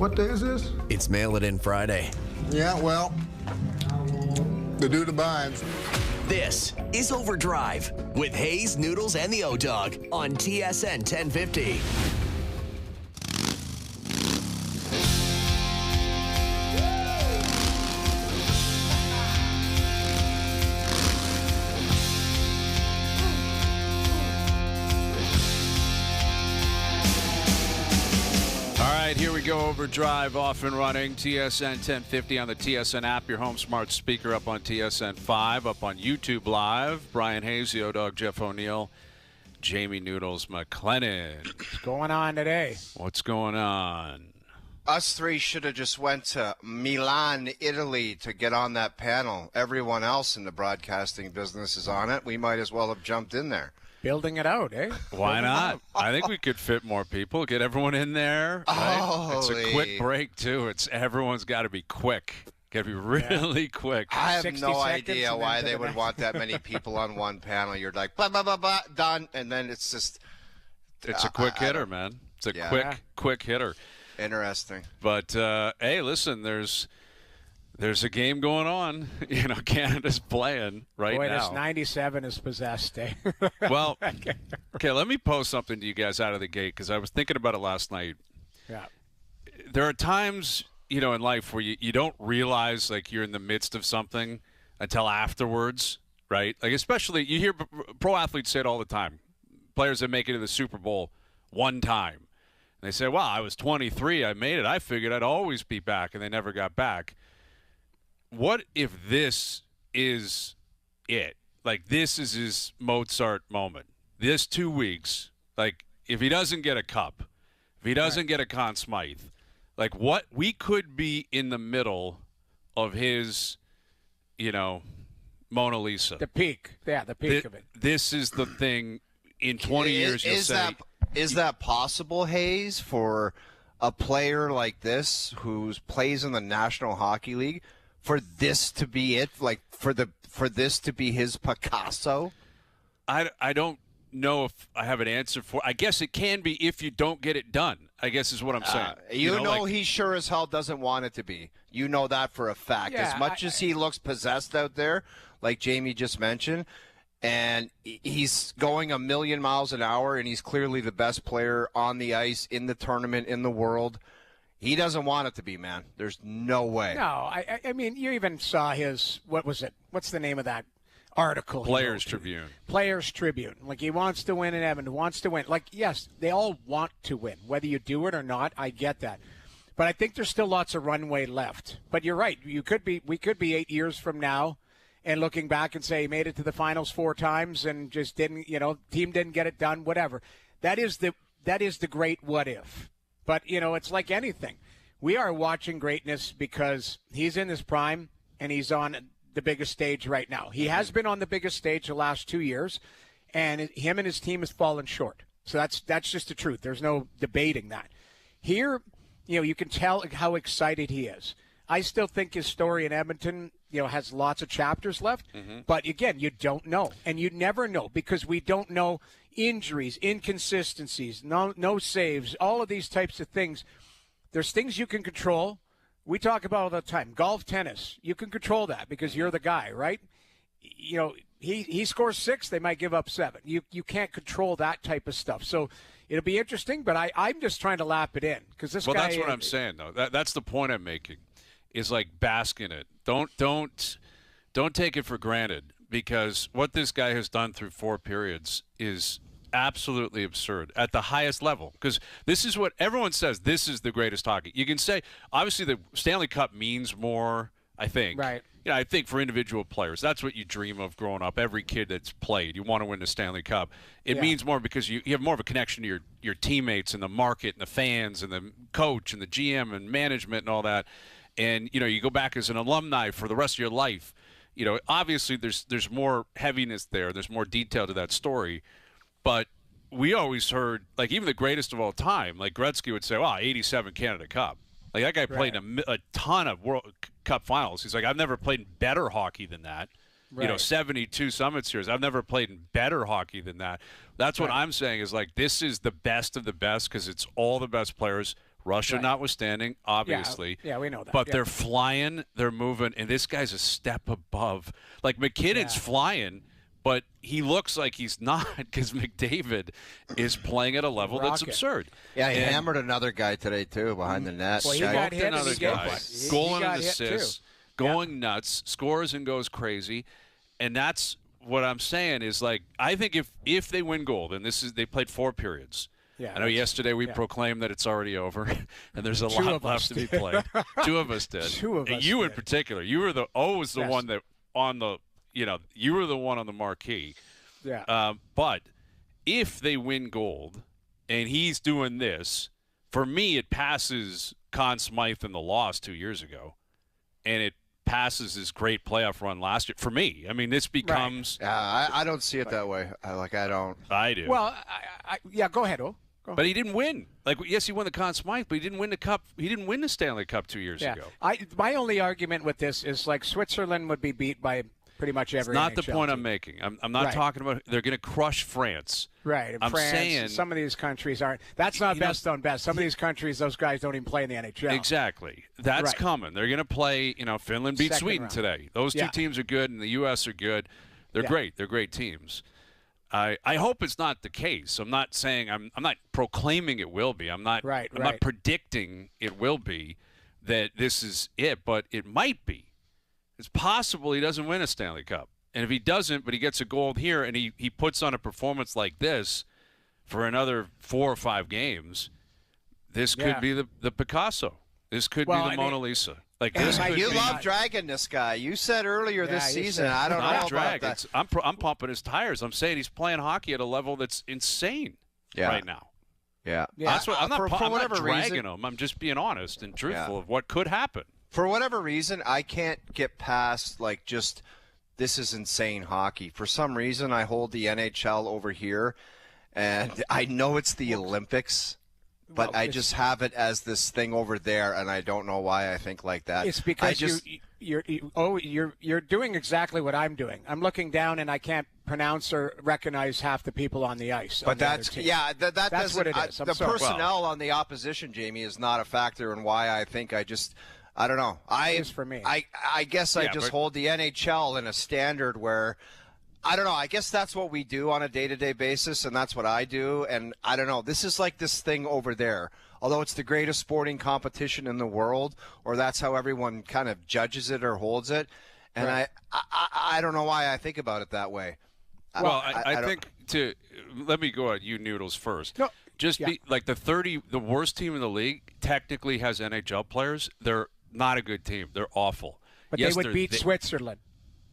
What day is this? It's Mail It In Friday. Yeah, well, the dude abides. This is OverDrive with Hayes, Noodles, and the O-Dog on TSN 1050. Here we go, OverDrive off and running. TSN 1050 on the TSN app, your home smart speaker, up on TSN 5, up on YouTube Live. Brian Hayes, the O-Dog, Jeff O'Neill, Jamie Noodles McLennan. What's going on today? What's going on? Us three should have just went to Milan, Italy to get on that panel. Everyone else in the broadcasting business is on it. We might as well have jumped in there. Building it out, eh? Why not? I think we could fit more people, get everyone in there. Right? It's a quick break, too. Everyone's got to be quick. Got to be really quick. I have no idea why they would want that many people on one panel. You're like, blah, blah, blah, blah, done. And then it's just. It's a quick hitter, man. It's a quick hitter. Interesting. But, hey, listen, there's a game going on. You know, Canada's playing right now. Boy, this 97 is possessed, eh? Well, okay, let me post something to you guys out of the gate because I was thinking about it last night. Yeah. There are times, you know, in life where you don't realize, like, you're in the midst of something until afterwards, right? Like, especially, you hear pro athletes say it all the time. Players that make it to the Super Bowl one time. And they say, well, I was 23, I made it. I figured I'd always be back, and they never got back. What if this is it? Like, this is his Mozart moment. This 2 weeks, like, if he doesn't get a cup, if he doesn't get a Conn Smythe, like, what we could be in the middle of his, you know, Mona Lisa. The peak. Yeah, the peak of it. This is the thing in 20 years you'll say. Is that possible, Hayes, for a player like this who plays in the National Hockey League? For this to be it, like for this to be his Picasso? I don't know if I have an answer for. I guess it can be if you don't get it done. I guess is what I'm saying. You know he sure as hell doesn't want it to be. You know that for a fact. Yeah, as much as he looks possessed out there, like Jamie just mentioned, and he's going a million miles an hour, and he's clearly the best player on the ice in the tournament in the world. He doesn't want it to be, man. There's no way. No, I mean, you even saw his, what was it? What's the name of that article? Players Tribune. Players Tribune. Like, he wants to win, and Evan wants to win. Like, yes, they all want to win. Whether you do it or not, I get that. But I think there's still lots of runway left. But you're right. We could be 8 years from now and looking back and say he made it to the finals 4 times and just didn't, you know, team didn't get it done, whatever. That is the great what if. But, you know, it's like anything. We are watching greatness because he's in his prime and he's on the biggest stage right now. He has been on the biggest stage the last 2 years, and him and his team has fallen short. So that's just the truth. There's no debating that. Here, you know, you can tell how excited he is. I still think his story in Edmonton, you know, has lots of chapters left. Mm-hmm. But, again, you don't know. And you never know because we don't know injuries, inconsistencies, no saves, all of these types of things. There's things you can control. We talk about all the time. Golf, tennis, you can control that because you're the guy, right? You know, he scores 6, they might give up 7. You can't control that type of stuff. So it'll be interesting, but I'm just trying to lap it in because this guy. Well, that's what I'm saying, though. That's the point I'm making. Is like bask in it. Don't take it for granted because what this guy has done through 4 periods is absolutely absurd at the highest level. Because this is what everyone says. This is the greatest hockey. You can say obviously the Stanley Cup means more. I think. Right. You know, I think for individual players, that's what you dream of growing up. Every kid that's played, you want to win the Stanley Cup. It means more because you have more of a connection to your teammates and the market and the fans and the coach and the GM and management and all that. And, you know, you go back as an alumni for the rest of your life. You know, obviously there's more heaviness there. There's more detail to that story. But we always heard, like, even the greatest of all time, like Gretzky would say, wow, 87 Canada Cup. Like, that guy played a ton of World Cup finals. He's like, I've never played better hockey than that. Right. You know, 72 Summit Series. I've never played better hockey than that. That's what I'm saying is, like, this is the best of the best because it's all the best players Russia Right. notwithstanding, obviously. Yeah, we know that. But Yeah. they're flying, they're moving, and this guy's a step above. Like McKinnon's flying, but he looks like he's not because McDavid is playing at a level that's Rocket. absurd. Yeah, he And hammered another guy today too behind the net. Well, he Guy- got hit and another he gave guy, one. He goal and got an hit, too. assist, going nuts, scores and goes crazy, and that's what I'm saying is like I think if they win gold, and they played 4 periods. Yeah, I know yesterday we proclaimed that it's already over, and there's a Two lot of us left to be did. played. 2 of us did. Two of And us you in did. particular. You were the Yes. one that on the you were the one on the marquee. Yeah. But if they win gold, and he's doing this, for me it passes Conn Smythe in the loss 2 years ago, and it passes his great playoff run last year. For me, I mean, this becomes. Yeah, I don't see it that way. I don't. I do. Well, yeah, go ahead, O. Go. But he didn't win. Like, yes, he won the Conn Smythe, but he didn't win the cup. He didn't win the Stanley Cup 2 years ago. My only argument with this is like Switzerland would be beat by pretty much every. It's not the NHL point team. I'm making. I'm not Right. talking about they're going to crush France. Right, and I'm France, saying some of these countries aren't. That's not best on best. Some of these countries, those guys don't even play in the NHL. Exactly. That's Right. coming. They're going to play. Finland beat Second Sweden round. today. Those two Yeah. teams are good, and the U.S. are good. They're Yeah. great. They're great teams. I hope it's not the case. I'm not saying I'm not proclaiming it will be. I'm not Right, I'm not right. predicting it will be that this is it, but it might be. It's possible he doesn't win a Stanley Cup. And if he doesn't, but he gets a gold here and he puts on a performance like this for another 4 or 5 games, this could Yeah. be the Picasso. This could Well, be I the mean- Mona Lisa. Like this could You be love dragging this guy. You said earlier Yeah, this you season. said- I don't know not about drag. that. I'm pumping his tires. I'm saying he's playing hockey at a level that's insane right now. Yeah. That's what I'm not. For I'm not whatever dragging reason, him. I'm just being honest and truthful Yeah. of what could happen. for whatever reason, I can't get past like just this is insane hockey. For some reason, I hold the NHL over here, and I know it's the Olympics, but Well, I it's- just have it as this thing over there, and I don't know why I think like that. It's because I just, you're doing exactly what I'm doing. I'm looking down and I can't pronounce or recognize half the people on the ice. on But the other that's team. that That's doesn't. what it is. I'm The sorry. personnel on the opposition, Jamie, is not a factor in why I think I don't know. It is for me. I guess I Yeah, just but- hold the NHL in a standard where I don't know. I guess that's what we do on a day-to-day basis, and that's what I do. And I don't know. This is like this thing over there. Although it's the greatest sporting competition in the world, or that's how everyone kind of judges it or holds it. And Right. I don't know why I think about it that way. Well, I I don't- think let me go at you Noodles first. No, Just yeah. be like the worst team in the league technically has NHL players. They're not a good team. They're awful. But Yes, they would they're beat the- Switzerland.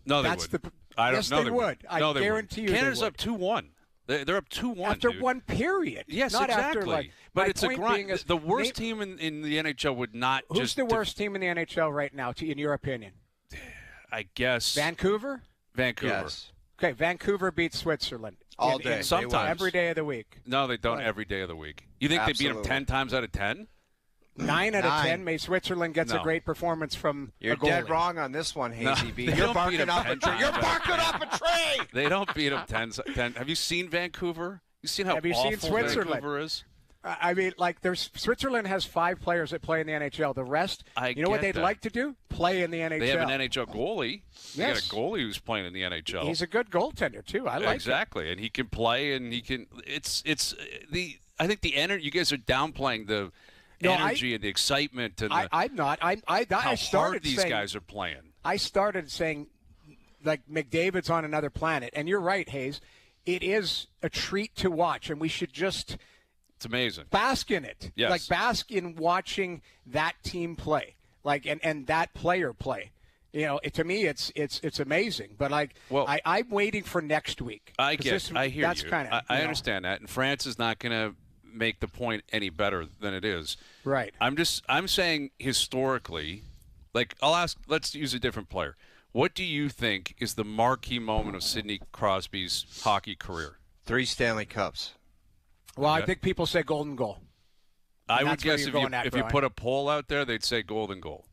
No, they That's would. the- I don't yes, know. they would. I No, they guarantee you would. they Canada's would. up 2-1. They're up 2-1 After dude. one period. Yes, not exactly. After, like, but my it's a point grind. being is, The worst name- team in the NHL would not Who's just. the worst team in the NHL right now, in your opinion? I guess Vancouver? Vancouver. Yes. Okay, Vancouver beats Switzerland. All day. They Sometimes. will. Every day of the week. No, they don't Right. every day of the week. You think they beat them Absolutely. 10 times out of 10? 9 out of 10. Nine. Maybe Switzerland gets No. a great performance from You're a goalie. dead wrong on this one, Hazy B. they You're don't beat barking them up a 10 tree. You're times. barking up a tree. They don't beat them 10. Have you seen Vancouver? You seen how Have you awful seen Switzerland? Vancouver is? I mean, like, Switzerland has 5 players that play in the NHL. The rest, I you know what get they'd that. like to do? Play in the NHL. They have an NHL goalie. They got Yes. a goalie who's playing in the NHL. He's a good goaltender too. I like exactly, and he can play, and he can. It's the. I think the energy. You guys are downplaying the No, energy and the excitement and it. I'm not. I how started hard these saying, guys are playing. I started saying, like, McDavid's on another planet, and you're right, Hayes. It is a treat to watch, and we should just It's amazing. bask in it. Yes. Like, bask in watching that team play, like, and that player play. You know, to me, it's amazing. But like, Well, I'm waiting for next week. I 'Cause get. this- I hear that's you. Kind of. I understand that, and France is not going to make the point any better than it is. Right. I'm saying historically, like I'll ask. Let's use a different player. What do you think is the marquee moment of Sidney Crosby's hockey career? 3 Stanley Cups. Well, I Yeah. think people say golden goal. I would that's where guess you're if you going at, if you Brian. put a poll out there, they'd say golden goal.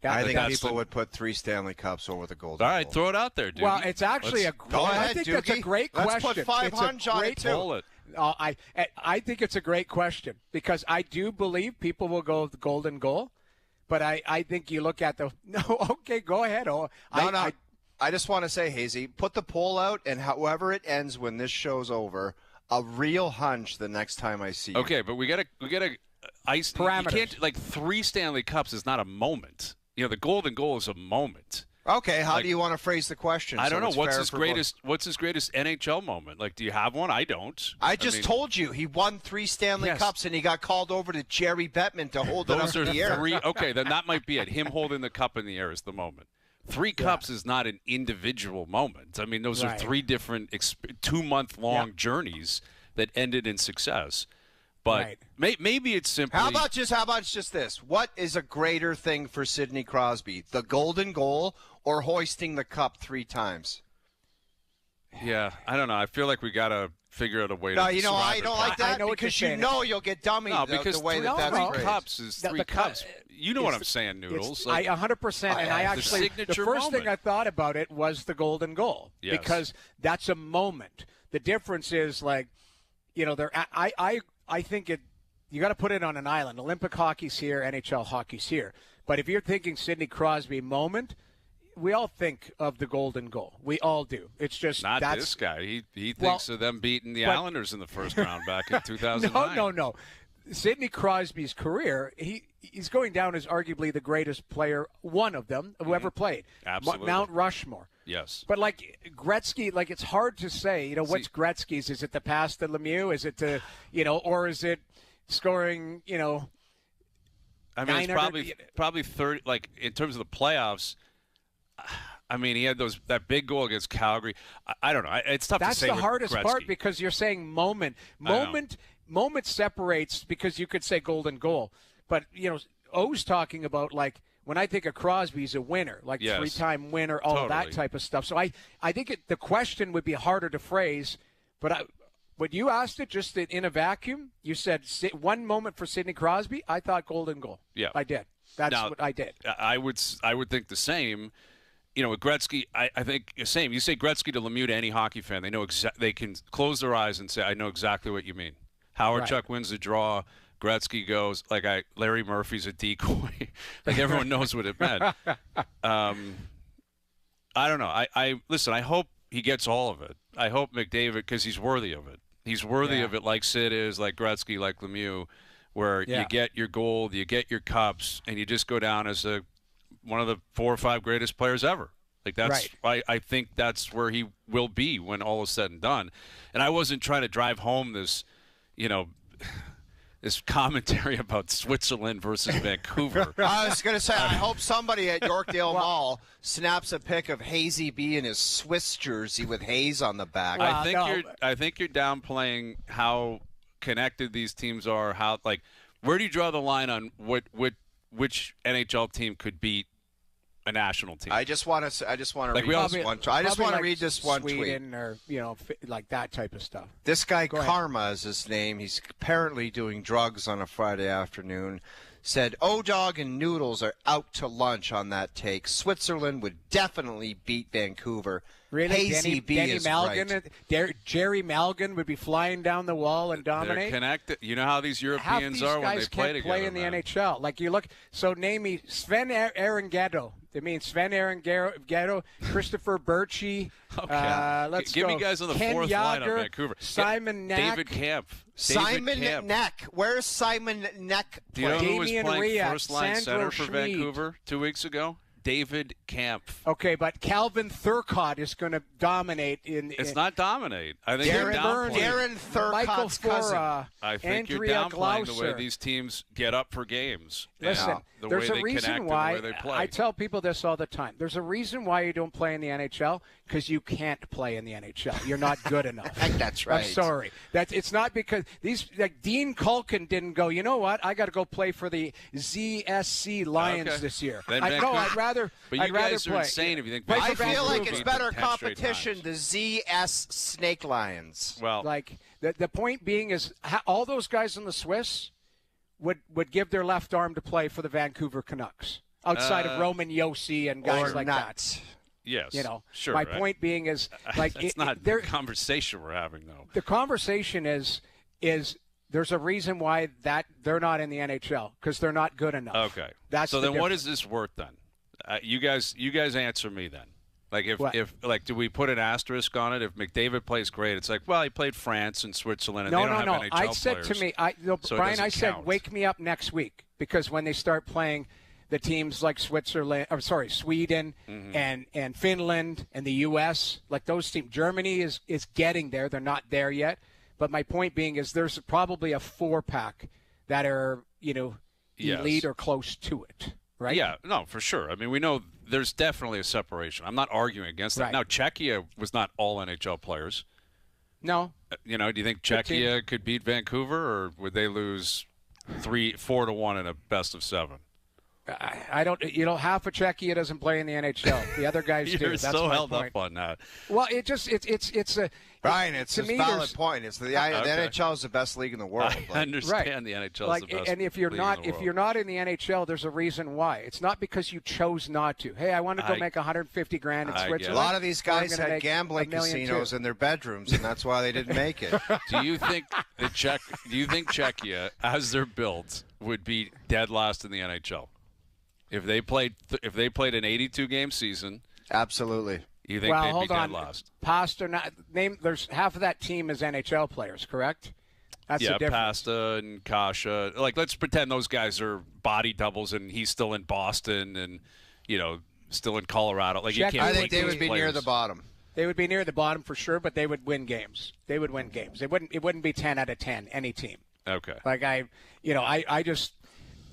I think that's people the- would put 3 Stanley Cups over the Golden All right, Goal. throw it out there, dude. Well, it's actually Let's a. Go I ahead, think that's a Doogie. great Let's question. put 500 it's a on it, great, too. pull it. I think it's a great question because I do believe people will go with the golden goal, but I think you look at the no. Okay, go ahead. I just want to say, Hazy, put the poll out, and however it ends when this show's over, a real hunch the next time I see you. Okay, but we gotta ice parameters. You can't, like, 3 Stanley Cups is not a moment. You know, the golden goal is a moment. Okay, how do you want to phrase the question? I don't know. It's What's fair his for greatest? What's his greatest NHL moment? Like, do you have one? I don't. I just told you he won 3 Stanley Cups, and he got called over to Jerry Bettman to hold it up Those in are the air. 3. Okay, then that might be it. Him holding the cup in the air is the moment. 3 cups is not an individual moment. I mean, those are 3 different 2-month-long journeys that ended in success. But maybe it's simply. How about just this? What is a greater thing for Sidney Crosby, the golden goal or hoisting the cup 3 times? Yeah, I don't know. I feel like we gotta figure out a way. No, to you know, I describe don't it. like that I know what because you're you saying. know you'll get dummied No, because the way that's 3 phrased. cups is 3 cups. You know what I'm saying, Noodles. I 100%, and I actually the first thing I thought about it was the golden goal because that's a moment. The difference is like, you know, I think it. You got to put it on an island. Olympic hockey's here, NHL hockey's here. But if you're thinking Sidney Crosby moment, we all think of the golden goal. We all do. It's just not this guy. He thinks of them beating the Islanders in the first round back in 2009. No. Sidney Crosby's career, he's going down as arguably the greatest player, one of them, who ever played. Absolutely. Mount Rushmore. Yes. But like Gretzky, like it's hard to say, you know, what's Gretzky's? Is it the pass to Lemieux? Is it to, you know, or is it scoring, you know, I mean, it's probably 30, like in terms of the playoffs. I mean, he had that big goal against Calgary. I don't know. It's tough to say. That's the hardest Gretzky. part because you're saying moment. Moment separates because you could say golden goal. But, you know, O's talking about, like, when I think of Crosby, he's a winner, like 3-time winner, all of that type of stuff. So I think the question would be harder to phrase. But when you asked it just in a vacuum, you said one moment for Sidney Crosby. I thought golden goal. Yeah, I did. That's what I did. I would think the same. You know, with Gretzky, I think the same. You say Gretzky to Lemieux to any hockey fan, they know they can close their eyes and say, "I know exactly what you mean." Howard Chuck wins the draw. Gretzky goes like Larry Murphy's a decoy. Like everyone knows what it meant. I don't know. I listen. I hope he gets all of it. I hope McDavid, because he's worthy of it. He's worthy of it, like Sid is, like Gretzky, like Lemieux, where you get your gold, you get your cups, and you just go down as one of the 4 or 5 greatest players ever. Like that's, I think that's where he will be when all is said and done. And I wasn't trying to drive home this, you know, this commentary about Switzerland versus Vancouver. I was going to say, I hope somebody at Yorkdale Mall snaps a pic of Hazy B in his Swiss jersey with Hayes on the back. I think you're downplaying how connected these teams are. How, like, where do you draw the line on which NHL team could beat a national team? I just want to read this one tweet. Sweden or, you know, like that type of stuff. This guy, Karma is his name. He's apparently doing drugs on a Friday afternoon. Said, O-Dog and Noodles are out to lunch on that take. Switzerland would definitely beat Vancouver. Really? Hazy B Denny is Malgin, right. Jerry Malgin would be flying down the wall and dominate. They're connected. You know how these Europeans are when they play together. Play in the NHL. Like you look. So name me Sven Aaron Gatto. I mean Sven Aaron Gatto, Christopher Birchie. Okay. Let's give go. me guys on the Ken fourth line on Yager, Vancouver. Simon Knack. David Kemp. Simon Neck. Where's Simon Neck? Do you know who was Damian playing Riat, first-line center for Sandro Schmid. Vancouver 2 weeks ago? David Kemp. Okay, but Calvin Thurcott is going to dominate in. It's not dominate. I think you're downplaying. Darren Thurcott's cousin. I think you're Andrea downplaying the way Glauser. these teams get up for games. Listen, the there's way a they connect reason and why the way they play. I tell people this all the time. There's a reason why you don't play in the NHL because you can't play in the NHL. You're not good enough. That's right. I'm sorry. It's not because these like Dean Culkin didn't go. You know what? I got to go play for the ZSC Lions this year. Then I'd rather. But you I'd rather guys are play. insane if you think. I Vancouver feel like beat it's them better 10 straight competition. times. The ZS Snake Lions. Well, like the point being is all those guys in the Swiss would give their left arm to play for the Vancouver Canucks outside of Roman Yossi and guys like that. Yes, sure. My point being is like it's not the conversation we're having though. The conversation is there's a reason why that they're not in the NHL because they're not good enough. Okay, that's so the then what difference. is this worth then? You guys answer me then. Like if do we put an asterisk on it? If McDavid plays great, it's like, well, he played France and Switzerland, and they don't have NHL I said players, to me, so Brian, I said, count. wake me up next week because when they start playing the teams like Sweden and Finland and the U.S., like those teams, Germany is getting there. They're not there yet. But my point being is there's probably a 4-pack that are, elite or close to it. Right? Yeah, no, for sure. I mean, we know there's definitely a separation. I'm not arguing against that. Right. Now, Czechia was not all NHL players. No. Do you think Czechia could beat Vancouver, or would they lose 4-1 in a best of 7? I don't. Half of Czechia doesn't play in the NHL. The other guys do. You're That's so my held point. up on that. Well, it's a. Brian, it's a to me, valid point. It's the NHL is the best league in the world. I understand the NHL is the best. And if you're league not in the world. if you're not in the NHL, there's a reason why. It's not because you chose not to. Hey, I want to go make $150,000 in Switzerland. A lot of these guys We're gonna had make gambling $1 million casinos too. in their bedrooms, and that's why they didn't make it. Do you think Czechia, as they're built, would be dead last in the NHL if they played an 82-game season? Absolutely. You think they'd be dead last? There's half of that team is NHL players, correct? That's the difference. Pasta and Kasha. Like, let's pretend those guys are body doubles, and he's still in Boston, and still in Colorado. Like, you can't. I think they would be near the bottom. They would be near the bottom for sure, but they would win games. It wouldn't be 10 out of 10 any team. Okay. Like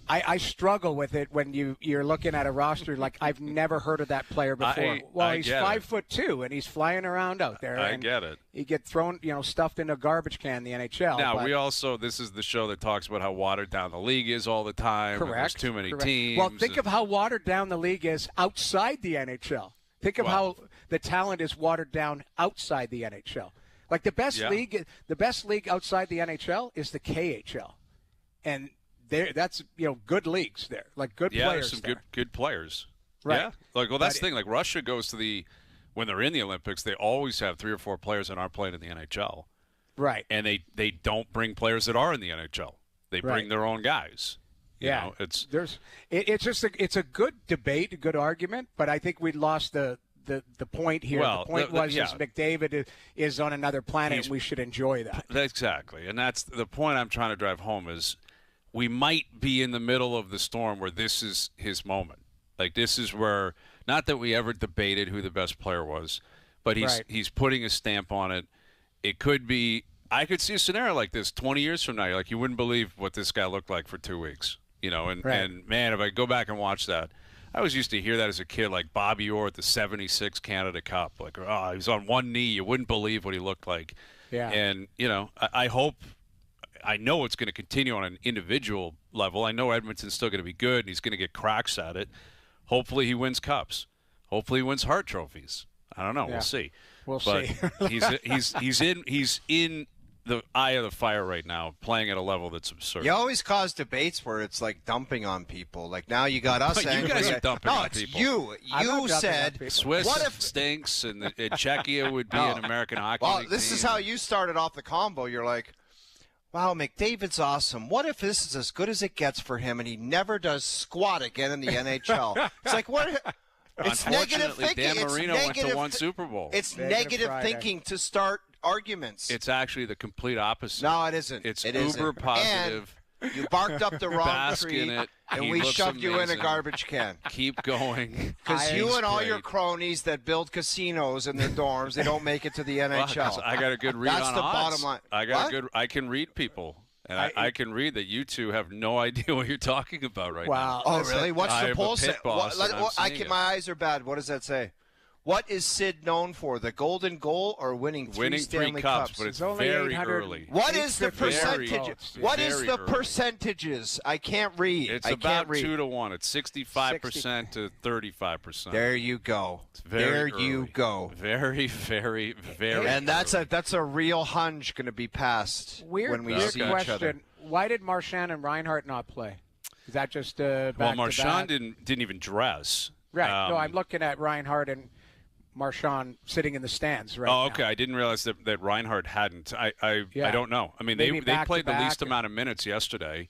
I struggle with it when you're looking at a roster like I've never heard of that player before. He's 5'2" and he's flying around out there. I get it. You get thrown, stuffed in a garbage can in the NHL. Now this is the show that talks about how watered down the league is all the time. Correct. There's too many teams. Well, think of how watered down the league is outside the NHL. Think of how the talent is watered down outside the NHL. Like the best league outside the NHL is the KHL, and that's good leagues there, like good players. There's some good players. Right. Yeah. That's the thing. Like Russia goes to when they're in the Olympics, they always have 3 or 4 players that aren't playing in the NHL. Right. And they don't bring players that are in the NHL. They bring their own guys. It's a good debate, a good argument, but I think we lost the point here. Well, the point was McDavid is on another planet, and we should enjoy that. Exactly. And that's the point I'm trying to drive home is we might be in the middle of the storm where this is his moment. Like, this is where, not that we ever debated who the best player was, but he's putting a stamp on it. It could be, I could see a scenario like this 20 years from now. You're like, you wouldn't believe what this guy looked like for 2 weeks. And man, if I go back and watch that, I always used to hear that as a kid, like Bobby Orr at the 76 Canada Cup. Like, he was on one knee. You wouldn't believe what he looked like. Yeah. And, I know it's going to continue on an individual level. I know Edmonton's still going to be good, and he's going to get cracks at it. Hopefully he wins cups. Hopefully he wins Hart trophies. I don't know. Yeah. We'll see. We'll see. he's in the eye of the fire right now, playing at a level that's absurd. You always cause debates where it's like dumping on people. Like now you got us angry. You guys are dumping on it's people. you. You said Swiss what if stinks, and Czechia would be an American hockey league this team. is how you started off the combo. You're like, wow, McDavid's awesome. What if this is as good as it gets for him, and he never does squat again in the NHL? It's like what? It's negative thinking. Dan Marino went to one Super Bowl. It's negative thinking to start arguments. It's actually the complete opposite. No, it isn't. It's it uber isn't. positive. And you barked up the wrong Bask tree, in it. and He we looks shoved you in a amazing. garbage can. Keep going. Because you He's and all great. your cronies that build casinos in their dorms, they don't make it to the NHL. I got a good read That's on the odds. bottom line. I can read people. And I can read that you two have no idea what you're talking about right now. Oh, really? What's I the am poll a say? pit boss, and I'm seeing it. My eyes are bad. What does that say? What is Sid known for? The golden goal or winning three Stanley cups? But it's only very 800 early. What is the 850 percentage? What is Very the early. percentages? I can't read. It's I about can't read. 2-1. It's 65% to 35%. There you go. Very There early. you go. Very, very, very. And early. that's a real hunch going to be passed when we see each other. Why did Marchand and Reinhart not play? Is that just back Well, to Marchand back? didn't even dress. Right. No, I'm looking at Reinhart and Marchand sitting in the stands right Oh, now. okay. I didn't realize that Reinhardt hadn't. I don't know. I mean, Maybe they played the least back-to-back amount of minutes yesterday.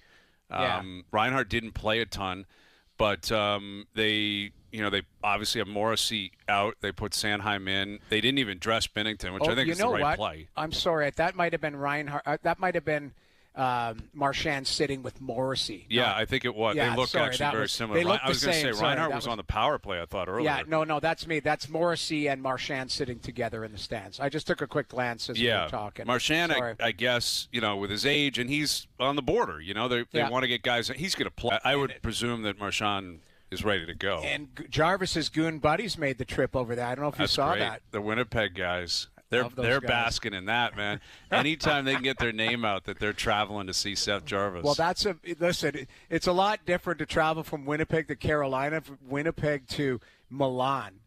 Yeah. Reinhardt didn't play a ton, but they obviously have Morrissey out. They put Sanheim in. They didn't even dress Binnington, which I think is the right play. I'm sorry. That might have been Reinhardt. That might have been Marchand sitting with Morrissey. Yeah, I think it was. Yeah, they look sorry, actually that very was- similar. they look I was the going to same. say Sorry, Reinhardt that was was- on the power play, I thought, earlier. Yeah, no, that's me. That's Morrissey and Marchand sitting together in the stands. I just took a quick glance as we were talking. Marchand, Sorry. I guess, with his age, and he's on the border. They want to get guys. He's going to play. I would presume that Marchand is ready to go. And Jarvis's goon buddies made the trip over there. I don't know if you saw great. that. The Winnipeg guys. Love those They're guys. basking in that, man. Anytime they can get their name out that they're traveling to see Seth Jarvis. Well, listen. It's a lot different to travel from Winnipeg to Carolina, from Winnipeg to Milan.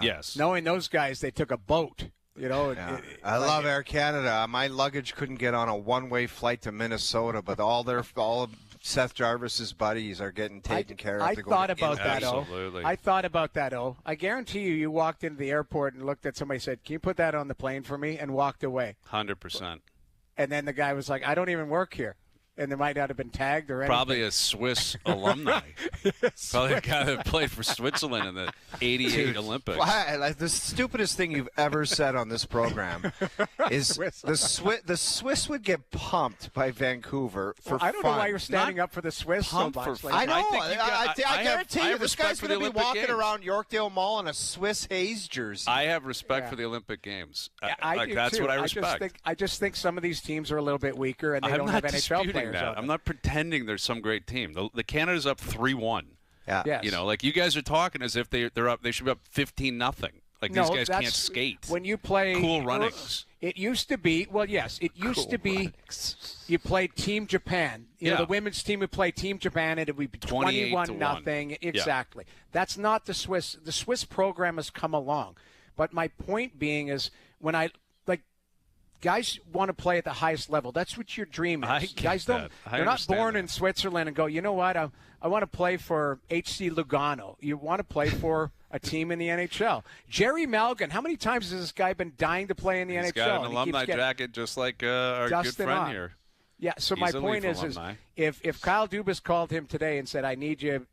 Yes. Knowing those guys, they took a boat. I love Air Canada. My luggage couldn't get on a one-way flight to Minnesota, but all of Seth Jarvis's buddies are getting taken care of. I thought about that, Absolutely. I thought about that, I guarantee you walked into the airport and looked at somebody and said, "Can you put that on the plane for me?" and walked away. 100%. And then the guy was like, "I don't even work here." And they might not have been tagged or anything. Probably a Swiss alumni. Probably a guy that played for Switzerland in the '88 Olympics. The stupidest thing you've ever said on this program is the Swiss would get pumped by Vancouver for I don't know fun. why you're standing up for the Swiss so Pumped much. for Like, I know. I think I guarantee I you, have this respect guy's for going the to be Olympic walking Games. around Yorkdale Mall in a Swiss Hayes jersey. I have respect Yeah. for the Olympic Games. I do That's too. what I respect. I just think some of these teams are a little bit weaker and they I'm don't not have NHL disputing players that. out I'm there. not pretending there's some great team. The Canada's up 3-1. Yeah. Yes. Like you guys are talking as if they're up. They should be up 15-0. Like these guys that's- can't skate. When you play Cool Runnings. It used to be, well, yes, it used to be you played Team Japan. The women's team would play Team Japan and it would be 21-0. Exactly. That's not the Swiss. The Swiss program has come along. But my point being is guys want to play at the highest level. That's what your dream is. I get Guys that. they're not born that. in Switzerland and go, you know what, I want to play for HC Lugano. You want to play for a team in the NHL. Jerry Malgin, how many times has this guy been dying to play in the He's NHL? got an And he alumni keeps getting- jacket just like our Dustin good friend on. here. Yeah, so my He's a point Leaf is alumni. if Kyle Dubas called him today and said, I need you,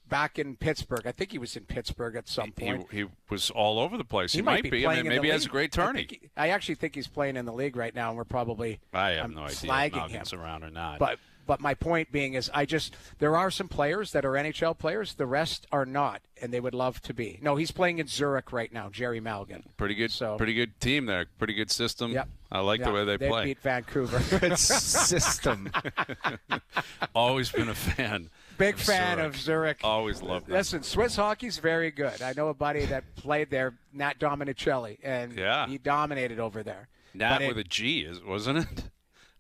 back in Pittsburgh. I think he was in Pittsburgh at some point. He was all over the place. He might be. playing I mean, in maybe the he has a league. great tourney. I actually think he's playing in the league right now, and we're probably I have no idea if slagging him. Malkin's around or not. But my point being is there are some players that are NHL players. The rest are not, and they would love to be. No, he's playing in Zurich right now, Jerry Malgin. Pretty good team there. Pretty good system. Yep. I like the way they play. They beat Vancouver. Good system. Always been a fan. Big fan of Zurich. Always loved it. Listen, Swiss hockey's very good. I know a buddy that played there, Nat Dominicelli, and he dominated over there. Nat with a G, wasn't it?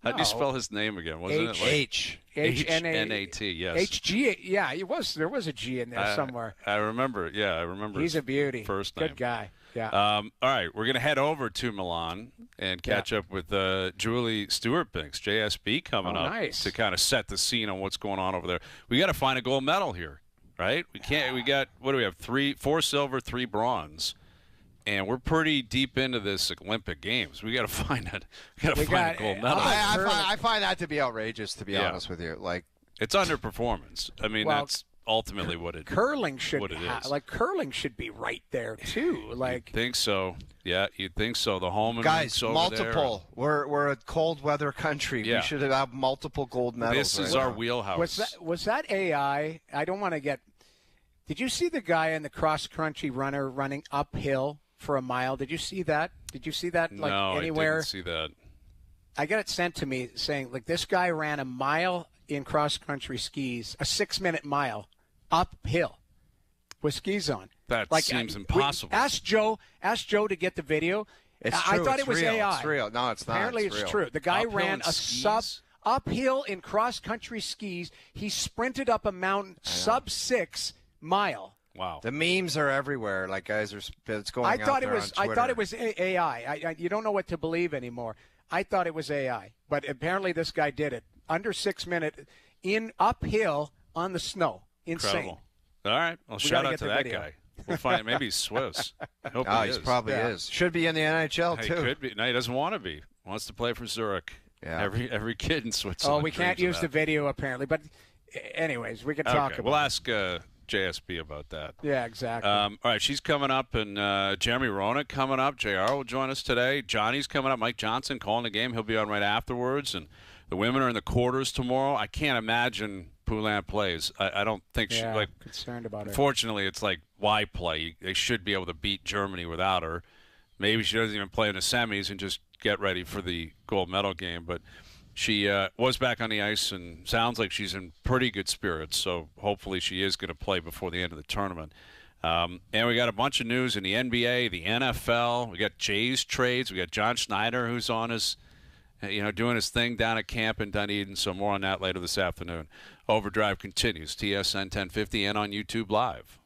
How do you spell his name again? Wasn't it like H-N-A-T, yes. H-G, yeah, there was a G in there somewhere. I remember, I remember. He's a beauty. First name. Good guy, yeah. All right, we're going to head over to Milan and catch up with Julie Stewart-Binks, JSB, coming up to kind of set the scene on what's going on over there. We got to find a gold medal here, right? We can't. We got, what do we have, 4 silver, 3 bronze. And we're pretty deep into this Olympic Games. We got to find it. We got to find a gold medal. I find that to be outrageous, to be honest with you. Like, it's underperformance. I mean, that's ultimately what it is. Curling should be right there too. Like, you'd think so. Yeah, you'd think so. The home and guys, over multiple. There. We're a cold weather country. Yeah. We should have multiple gold medals. This is our wheelhouse. Was that AI? I don't want to get. Did you see the guy in the cross country runner running uphill for a mile? Did you see that? Like anywhere? I didn't see that. I got it sent to me saying like this guy ran a mile in cross country skis, a 6-minute mile uphill with skis on. That seems impossible. Ask Joe to get the video. It's true. I thought it was real. AI. It's real. No, it's not. Apparently it's real. true. The guy Uphill ran in a skis? uphill in cross country skis. He sprinted up a mountain sub-6 mile. Wow. The memes are everywhere. Like, guys, it's going I thought out there on Twitter. I thought it was AI. You don't know what to believe anymore. I thought it was AI, but apparently this guy did it under 6 minutes in uphill on the snow. Insane. Incredible. All right. Well, shout out to that guy. We'll find. Maybe he's Swiss. I hope Oh, he he's is. probably is. Should be in the NHL He too. could be. No, he doesn't want to be. Wants to play for Zurich. Yeah. Every kid in Switzerland. Oh, we can't dreams of use the that. video apparently, but anyways, we can talk Okay, about we'll it. ask JSB about that. Yeah, exactly. All right, she's coming up, and Jeremy Roenick coming up. JR will join us today. Johnny's coming up. Mike Johnson calling the game. He'll be on right afterwards. And the women are in the quarters tomorrow. I can't imagine Poulin plays. I don't think she, yeah, concerned about her. Unfortunately, it's like, why play? They should be able to beat Germany without her. Maybe she doesn't even play in the semis and just get ready for the gold medal game. But she was back on the ice and sounds like she's in pretty good spirits. So hopefully she is going to play before the end of the tournament. And we got a bunch of news in the NBA, the NFL. We got Jays trades. We got John Schneider, who's on his, doing his thing down at camp in Dunedin. So more on that later this afternoon. OverDrive continues. TSN 1050 and on YouTube Live.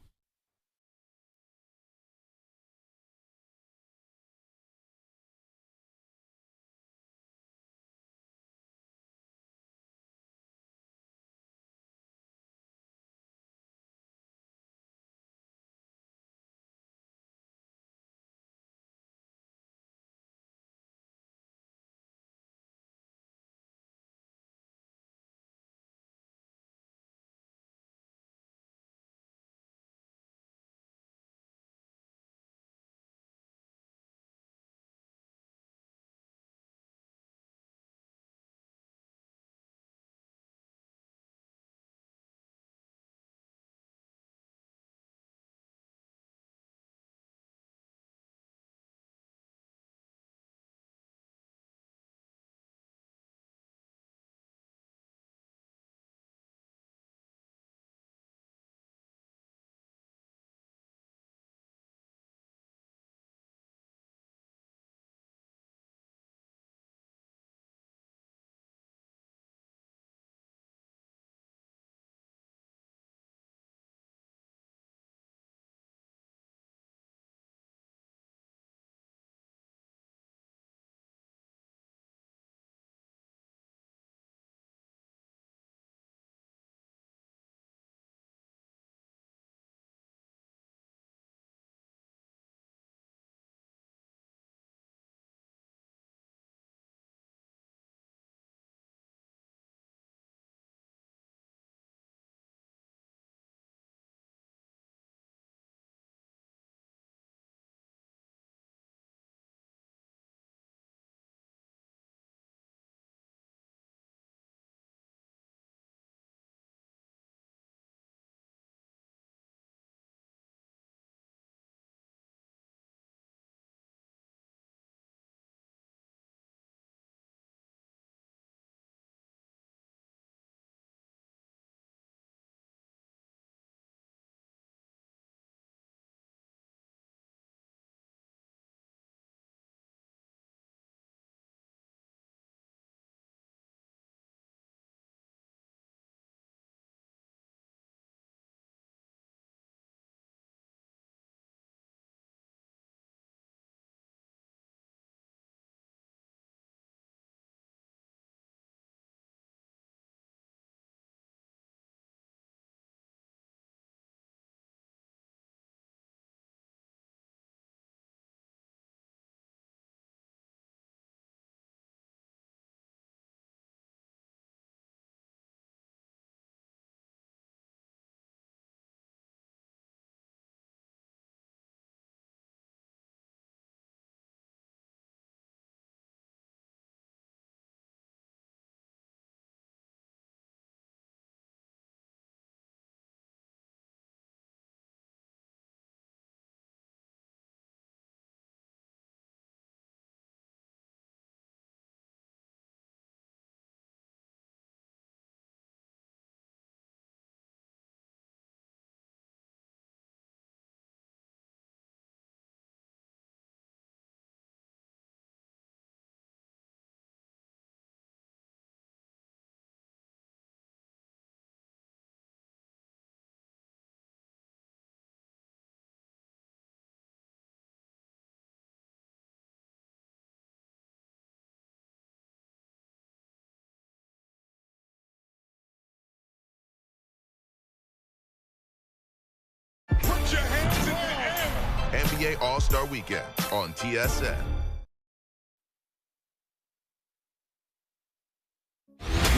NBA All-Star Weekend on TSN.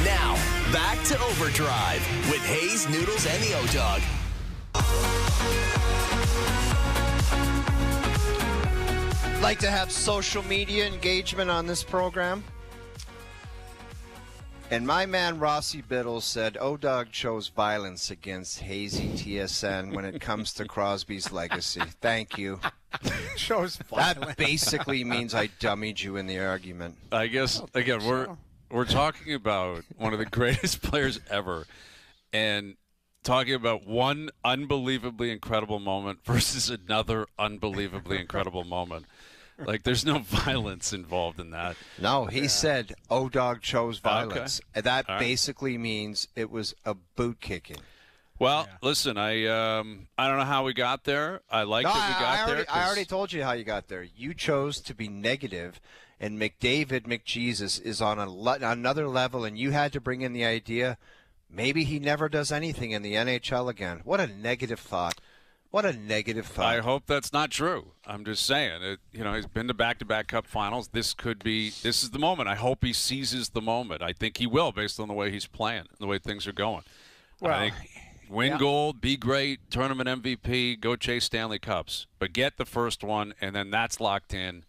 Now, back to Overdrive with Hayes, Noodles, and the O-Dog. Like to have social media engagement on this program? And my man Rossi Biddle said O-Dog chose violence against Hazy TSN when it comes to Crosby's legacy. Thank you. Shows violence. That basically means I dummied you in the argument. I guess, again, we're talking about one of the greatest players ever and talking about one unbelievably incredible moment versus another unbelievably incredible moment. Like, there's no violence involved in that. No, he said O-Dog chose violence. Okay. That All right. basically means it was a boot kicking. Well, listen, I don't know how we got there. I like that we got there. I already told you how you got there. You chose to be negative, and McJesus is on another level, and you had to bring in the idea maybe he never does anything in the NHL again. What a negative thought. What a negative thought. I hope that's not true. I'm just saying, he's been to back-to-back Cup Finals. This is the moment. I hope he seizes the moment. I think he will, based on the way he's playing, the way things are going. Well, I think win gold, be great, tournament MVP, go chase Stanley Cups, but get the first one, and then that's locked in.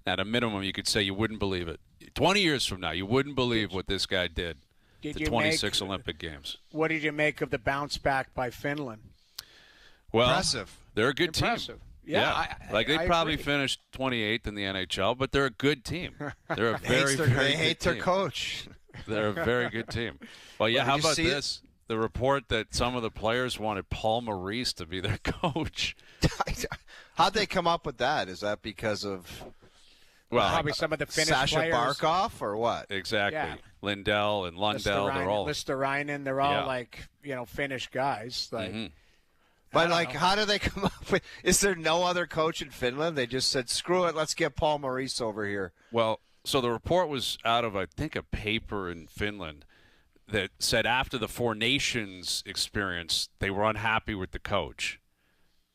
At a minimum, you could say you wouldn't believe it. 20 years from now, you wouldn't believe what this guy did. The 26 Olympic Games. What did you make of the bounce back by Finland? Well, Impressive. They're a good team. Impressive. Yeah. They probably agree. finished 28th in the NHL, but they're a good team. They're a very, very They good hate team. their coach. They're a very good team. Well, yeah, Well, how did you about see it? this? The report that some of the players wanted Paul Maurice to be their coach. How'd they come up with that? Is that because of Probably some of the Finnish Sasha players. Barkov or what? Exactly. Yeah. Lindell and Lundell, they're all. Listerinen, they're all Yeah. like, Finnish guys. Like, But, how do they come up with – is there no other coach in Finland? They just said, screw it, let's get Paul Maurice over here. Well, so the report was out of, I think, a paper in Finland that said after the Four Nations experience, they were unhappy with the coach.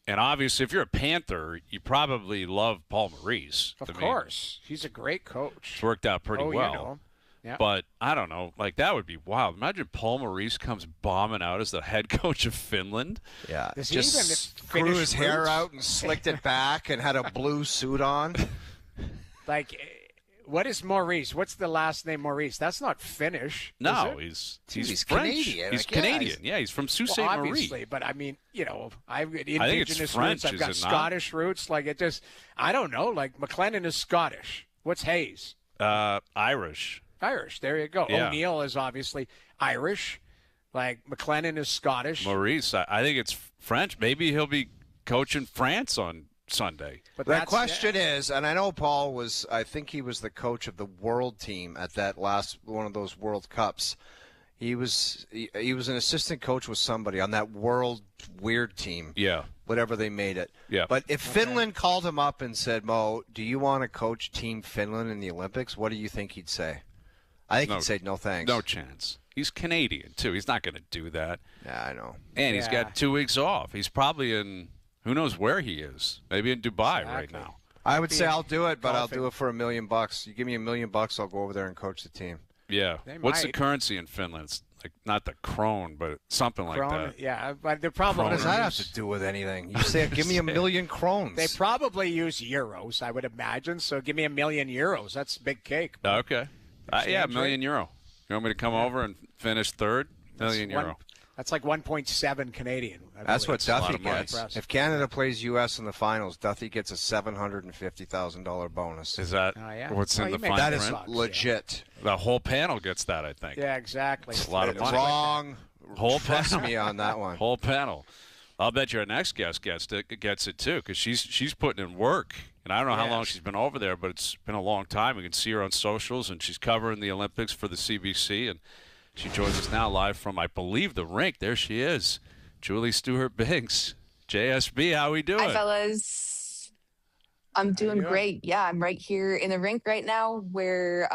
And obviously, if you're a Panther, you probably love Paul Maurice. of course. He's a great coach. It's worked out pretty well. You know him. Yeah. But I don't know. Like, that would be wild. Imagine Paul Maurice comes bombing out as the head coach of Finland. Yeah, Does he just even grew finish his hair roots? out and slicked it back and had a blue suit on. Like, what is Maurice? What's the last name Maurice? That's not Finnish. No, is it? he's French. Canadian. He's Like, yeah, Canadian. Yeah, he's from Sault Ste. Well, Marie. obviously, but I mean, I've got think it's indigenous French, roots. I've is got it not? Scottish roots. Like, it just, I don't know. Like, McLennan is Scottish. What's Hayes? Irish. Irish. There you go. Yeah. O'Neill is obviously Irish. Like, McLennan is Scottish. Maurice, I think it's French. Maybe he'll be coaching France on Sunday. But The that's- question is, and I know Paul I think he was the coach of the world team at that last one of those World Cups. He was an assistant coach with somebody on that world weird team. Yeah. Whatever they made it. Yeah. But if Finland called him up and said, Mo, do you want to coach Team Finland in the Olympics? What do you think he'd say? I think he'd say no thanks. No chance. He's Canadian, too. He's not going to do that. Yeah, I know. And he's Yeah. got 2 weeks off. He's probably in, who knows where he is. Maybe in Dubai right Exactly. now. I would say I'll do it, but I'll golfing. do it for $1 million. You give me $1 million, I'll go over there and coach the team. Yeah. They What's the might. currency in Finland? It's like not the krone, but something like Kroner, that. yeah, but the problem What does Kroner. that have to do with anything? You say, give me $1 million krones. They probably use euros, I would imagine. So give me €1 million. That's a big cake. Okay. Yeah, Exchange €1 million. You want me to come over and finish third? €1 million. That's like 1.7 Canadian. I That's what believe. a lot Duffy of money. gets. If Canada plays U.S. in the finals, Duffy gets a $750,000 bonus. Is that Oh, yeah. what's Well, in you the make fine That print? is bucks, yeah. legit. The whole panel gets that, I think. Yeah, exactly. It's a lot of money. Wrong. Whole Trust panel. me on that one. Whole panel. I'll bet your next guest gets it too, because she's putting in work. And I don't know how long Yes. she's been over there, but it's been a long time. We can see her on socials, and she's covering the Olympics for the CBC. And she joins us now live from, I believe, the rink. There she is, Julie Stewart-Biggs. JSB, how we doing? Hi, fellas. I'm doing great. Yeah, I'm right here in the rink right now where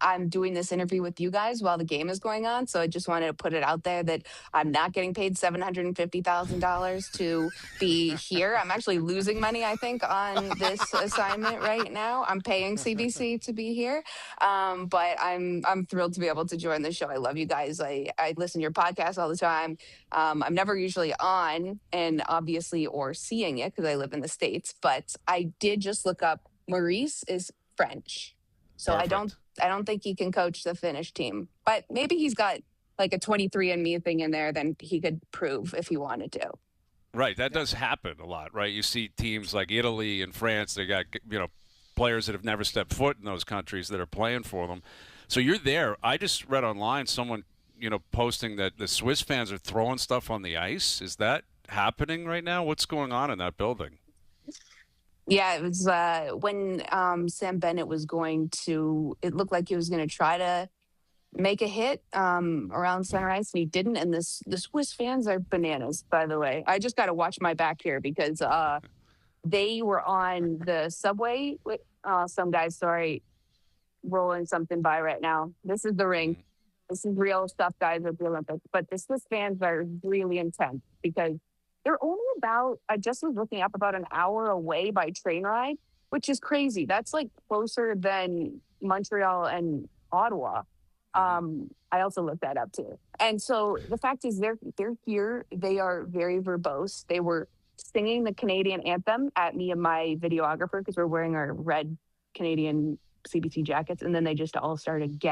I'm doing this interview with you guys while the game is going on. So I just wanted to put it out there that I'm not getting paid $750,000 to be here. I'm actually losing money, I think, on this assignment right now. I'm paying CBC to be here. But I'm thrilled to be able to join the show. I love you guys. I listen to your podcast all the time. I'm never usually on and obviously or seeing it because I live in the States, but I did just look up Maurice is French. So Perfect. I don't think he can coach the Finnish team, but maybe he's got like a 23andMe thing in there, then he could prove if he wanted to. Right, that does happen a lot, right? You see teams like Italy and France, they got, players that have never stepped foot in those countries that are playing for them. So you're there. I just read online someone, posting that the Swiss fans are throwing stuff on the ice. Is that happening right now? What's going on in that building? Yeah, it was when Sam Bennett was it looked like he was going to try to make a hit around center ice, and he didn't. And the Swiss fans are bananas, by the way. I just got to watch my back here because they were on the subway with some guys, sorry, rolling something by right now. This is the ring. This is real stuff, guys, at the Olympics. But the Swiss fans are really intense because they're only I just was looking up, about an hour away by train ride, which is crazy. That's like closer than Montreal and Ottawa. I also looked that up too. And so the fact is they're here. They are very verbose. They were singing the Canadian anthem at me and my videographer because we're wearing our red Canadian CBC jackets. And then they just all started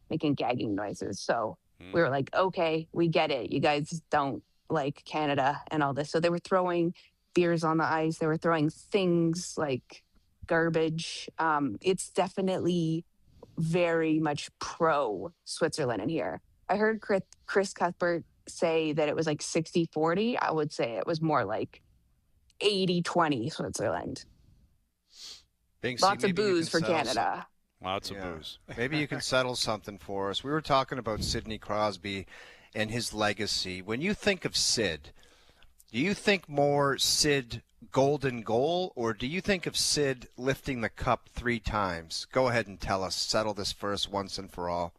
making gagging noises. So we were like, okay, we get it. You guys don't like Canada and all this. So they were throwing beers on the ice. They were throwing things like garbage. It's definitely very much pro Switzerland in here. I heard Chris Cuthbert say that it was like 60-40. I would say it was more like 80-20 Switzerland. Lots of booze for Canada. Lots of booze. Maybe you can settle something for us. We were talking about Sidney Crosby and his legacy. When you think of Sid, do you think more Sid golden goal, or do you think of Sid lifting the cup 3 times? Go ahead and tell us. Settle this first once and for all.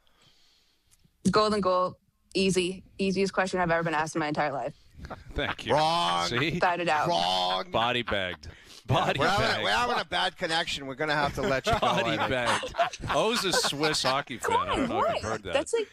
Golden goal, easiest question I've ever been asked in my entire life. Thank you. Wrong. See? Without a doubt. Wrong. Body bagged. We're bagged. having a bad connection. We're going to have to let you go. Body bagged. O's a Swiss hockey fan. I don't know if you've heard that. That's like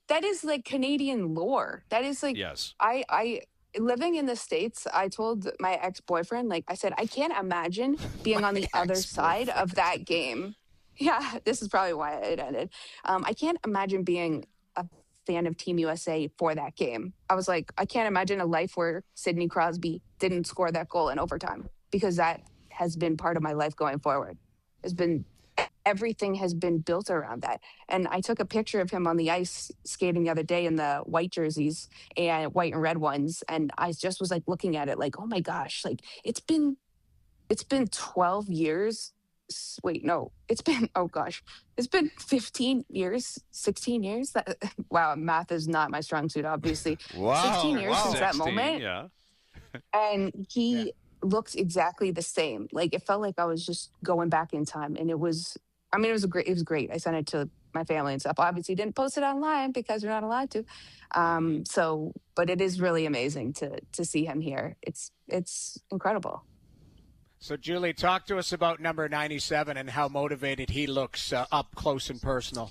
that is like Canadian lore. That is like Yes. I living in the States, I told my ex-boyfriend, like I said, I can't imagine being on the other side of that game. Yeah, this is probably why it ended. I can't imagine being a fan of Team USA for that game. I was like, I can't imagine a life where Sidney Crosby didn't score that goal in overtime, because that has been part of my life going forward. Everything has been built around that. And I took a picture of him on the ice skating the other day in the white jerseys and white and red ones. And I just was like looking at it like, oh my gosh, like it's been 12 years. Wait, no, it's been 15 years, 16 years. Wow, math is not my strong suit, obviously. Wow, 16 years since that 16, moment. Yeah. And he looked exactly the same. Like it felt like I was just going back in time. And it was great. I sent it to my family and stuff. Obviously didn't post it online because we're not allowed to. But it is really amazing to see him here. It's incredible. So, Julie, talk to us about number 97 and how motivated he looks up close and personal.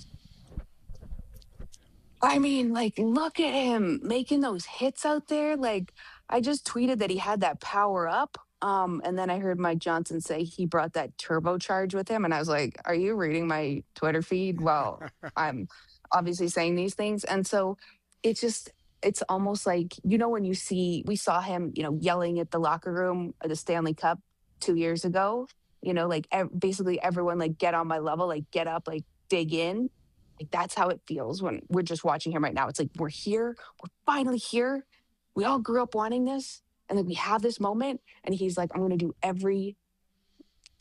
I mean, like, look at him making those hits out there. Like, I just tweeted that he had that power up. And then I heard Mike Johnson say he brought that turbocharge with him. And I was like, are you reading my Twitter feed? Well, I'm obviously saying these things. And so it's almost like, when we saw him, yelling at the locker room of the Stanley Cup 2 years ago, basically everyone, like, get on my level, like, get up, like, dig in. Like, that's how it feels when we're just watching him right now. It's like, we're here. We're finally here. We all grew up wanting this. And then we have this moment. And he's like, I'm going to do everything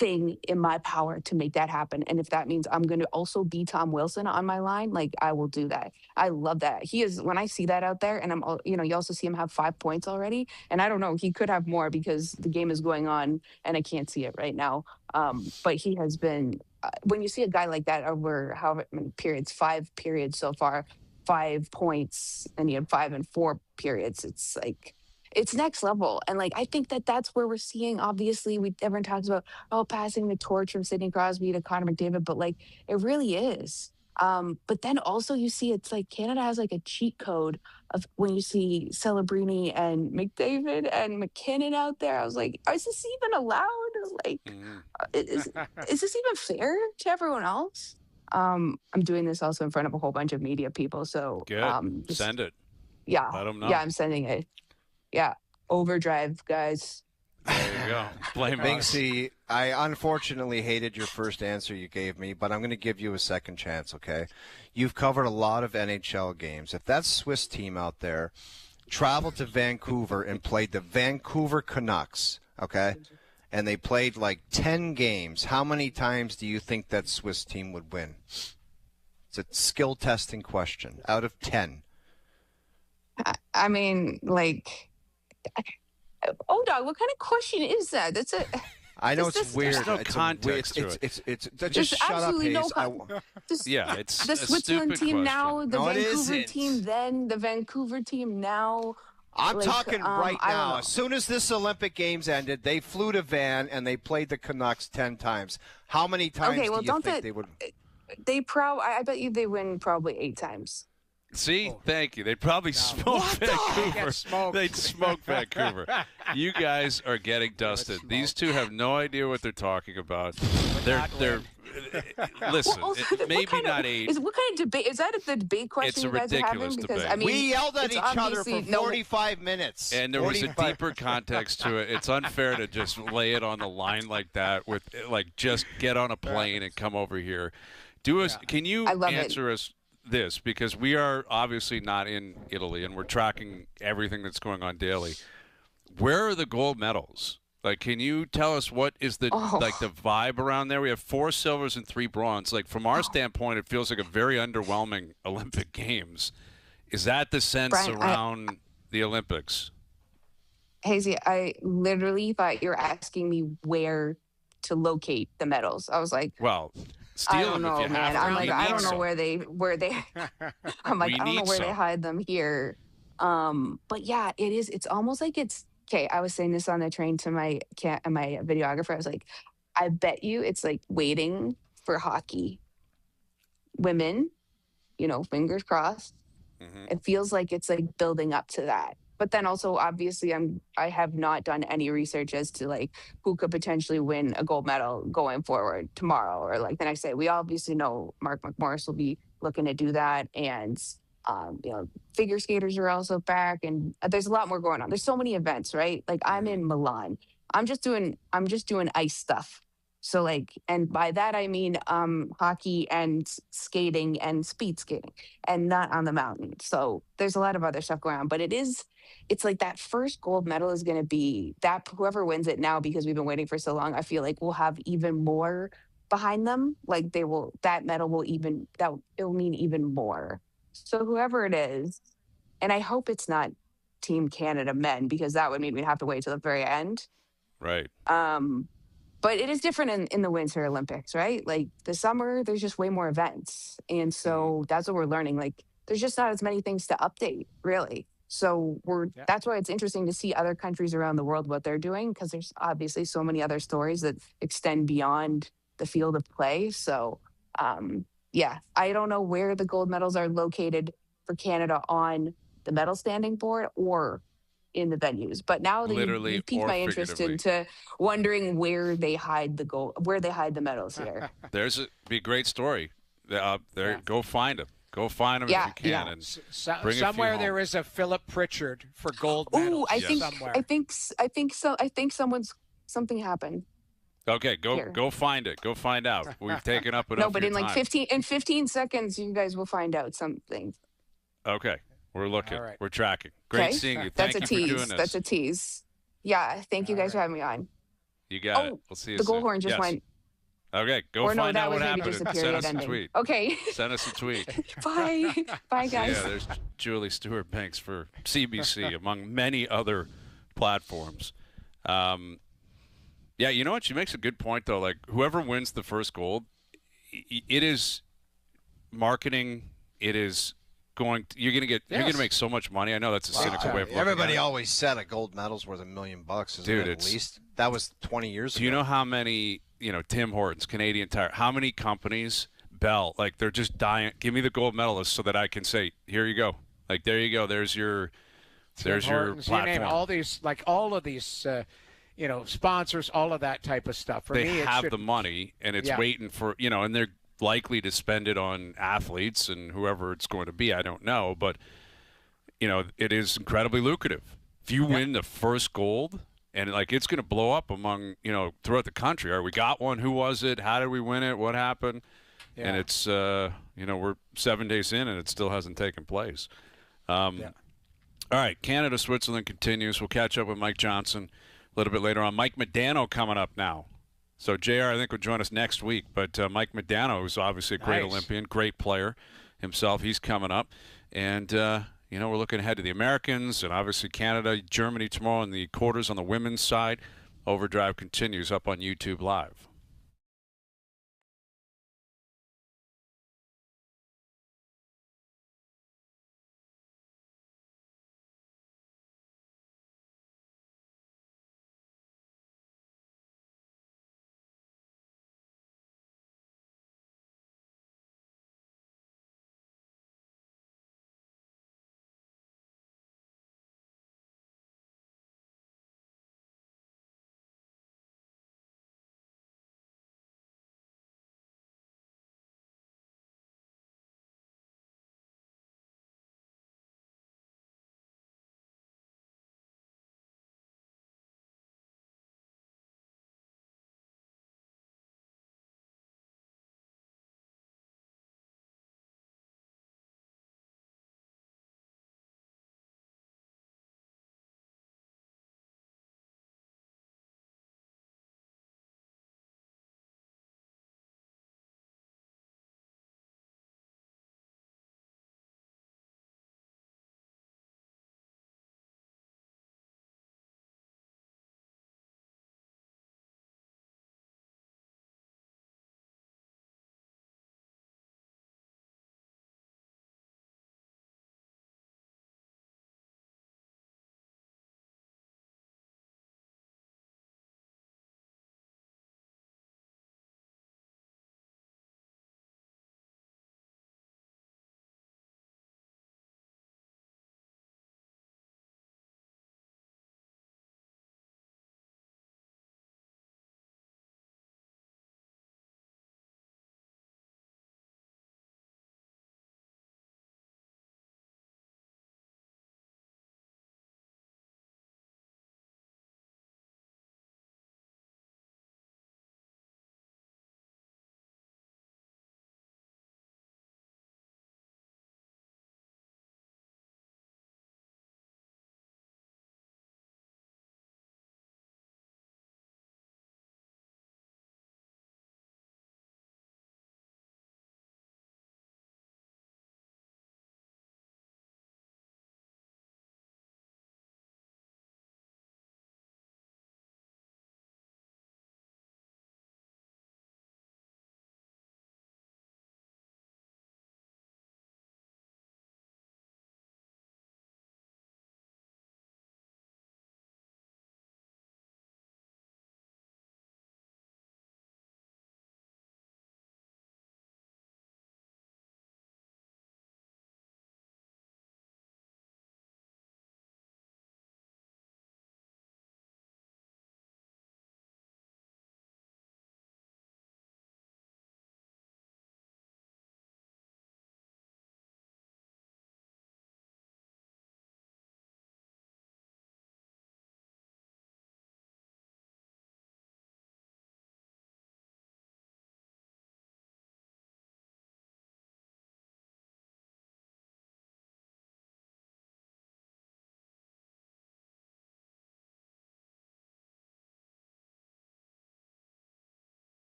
in my power to make that happen. And if that means I'm going to also be Tom Wilson on my line, like, I will do that. I love that. He is, when I see that out there, and you also see him have 5 points already. And I don't know, he could have more because the game is going on and I can't see it right now. But he has been when you see a guy like that over however many periods, 5 periods so far, 5 points, and you have 5 and 4 periods, it's like it's next level. And like I think that that's where we're seeing. Obviously, everyone talks about passing the torch from Sidney Crosby to Connor McDavid, but like it really is. But then also you see it's like Canada has like a cheat code of when you see Celebrini and McDavid and McKinnon out there. I was like, is this even allowed? Like, is this even fair to everyone else? I'm doing this also in front of a whole bunch of media people. So good. Send it. Yeah. Let them know. Yeah, I'm sending it. Yeah. OverDrive, guys. There you go. Blame us. Binksy, I unfortunately hated your first answer you gave me, but I'm going to give you a second chance, okay? You've covered a lot of NHL games. If that Swiss team out there traveled to Vancouver and played the Vancouver Canucks, okay, and they played like 10 games, how many times do you think that Swiss team would win? It's a skill testing question. Out of 10. I mean, like, oh, dog, what kind of question is that? That's a. I know This it's is- weird. There's no It's context to it's There's just shut up, absolutely Hayes. Yeah, it's the a Switzerland stupid team now, the No, it Vancouver isn't. team then, the Vancouver team now. I'm Like, talking right I don't now. know. As soon as this Olympic Games ended, they flew to Van and they played the Canucks 10 times. How many times Okay, well, do you don't think that- they would? I bet you they win probably 8 times. See, thank you. They'd probably smoke Vancouver. Get smoked. They'd smoke Vancouver. You guys are getting dusted. These two have no idea what they're talking about. They're listen. Well, also, Maybe what kind not of, 8. What kind of debate is that? The debate question It's a you guys are having? ridiculous Because debate. I mean, We yelled at it's each other for obviously no- 45 minutes. And there was a 45 deeper context to it. It's unfair to just lay it on the line like that. With like, just get on a plane and come over here. Do us. Can you I love it. answer us this, because we are obviously not in Italy and we're tracking everything that's going on daily. Where are the gold medals? Like, can you tell us what is the like the vibe around there? We have 4 silvers and 3 bronze. Like, from our standpoint, it feels like a very underwhelming Olympic Games. Is that the sense Brian, around the Olympics? Hazy, I literally thought you were asking me where to locate the medals. I was like, Well, I steal don't them know, if you man. have to. I'm like, You I need don't know some. where they. I'm like, We I don't know need where they some. hide them here. But yeah, it is. It's almost like it's okay. I was saying this on the train to my videographer. I was like, I bet you it's like waiting for hockey. Women, fingers crossed. It feels like it's like building up to that. But then also, obviously, I have not done any research as to like who could potentially win a gold medal going forward tomorrow or like the next day. We obviously know Mark McMorris will be looking to do that, and figure skaters are also back, and there's a lot more going on. There's so many events, right? Like I'm in Milan. I'm just doing ice stuff. So like, and by that I mean hockey and skating and speed skating, and not on the mountain. So there's a lot of other stuff going on, but it's like that first gold medal is going to be that whoever wins it now, because we've been waiting for so long, I feel like we'll have even more behind them. Like that medal will it'll mean even more. So whoever it is, and I hope it's not Team Canada men, because that would mean we'd have to wait till the very end. Right. But it is different in the Winter Olympics, right? Like the summer, there's just way more events. And so that's what we're learning. Like there's just not as many things to update, really. So that's why it's interesting to see other countries around the world, what they're doing, because there's obviously so many other stories that extend beyond the field of play. So, I don't know where the gold medals are located for Canada on the medal standing board or in the venues. But now that Literally you've piqued or my interest figuratively. into wondering where they hide the medals here. Be a great story. There, go find them. Go find them Yeah, if you can, yeah. and So, bring a few somewhere home. there is a Philip Pritchard for gold medals. Ooh, I think somewhere. I think so. I think something happened. Okay, Here. go find it. Go find out. We've taken up enough. No, but of in your like time. 15 seconds, you guys will find out something. Okay, we're looking. All right. We're tracking. Great Okay? seeing you. That's Thank a you tease. for doing this. That's a tease. Yeah, thank you guys for having me on. You got it. Oh, We'll see you the soon. goal horn just Yes. went. Okay, go Or no, find that out was what maybe happened. just a and period Send us a ending. tweet. Okay. Send us a tweet. Bye. Bye, guys. Yeah, there's Julie Stewart-Banks for CBC, among many other platforms. Yeah, you know what? She makes a good point, though. Like, whoever wins the first gold, it is marketing. It is you're going to make so much money. I know that's a cynical way of looking Everybody at it. always said a gold medal's worth $1 million, isn't Dude, it, at least? That was 20 years ago. Do you know how many, Tim Hortons, Canadian Tire, how many companies, Bell, like they're just dying, give me the gold medalist so that I can say, here you go. Like, there you go. There's your Hortons, platform. You name it, all of these, sponsors, all of that type of stuff. For they me, have the money, and it's waiting for, and they're likely to spend it on athletes and whoever it's going to be. I don't know, but it is incredibly lucrative. If you win the first gold, and it's going to blow up among throughout the country. All right, we got one. Who was it? How did we win it? What happened? Yeah. And it's we're 7 days in, and it still hasn't taken place. All right, Canada Switzerland continues. We'll catch up with Mike Johnson a little bit later on. Mike Modano coming up now. So, JR, I think, will join us next week. But Mike Modano, who's obviously a great Olympian, great player himself, he's coming up. And, we're looking ahead to the Americans and obviously Canada, Germany tomorrow in the quarters on the women's side. OverDrive continues up on YouTube Live.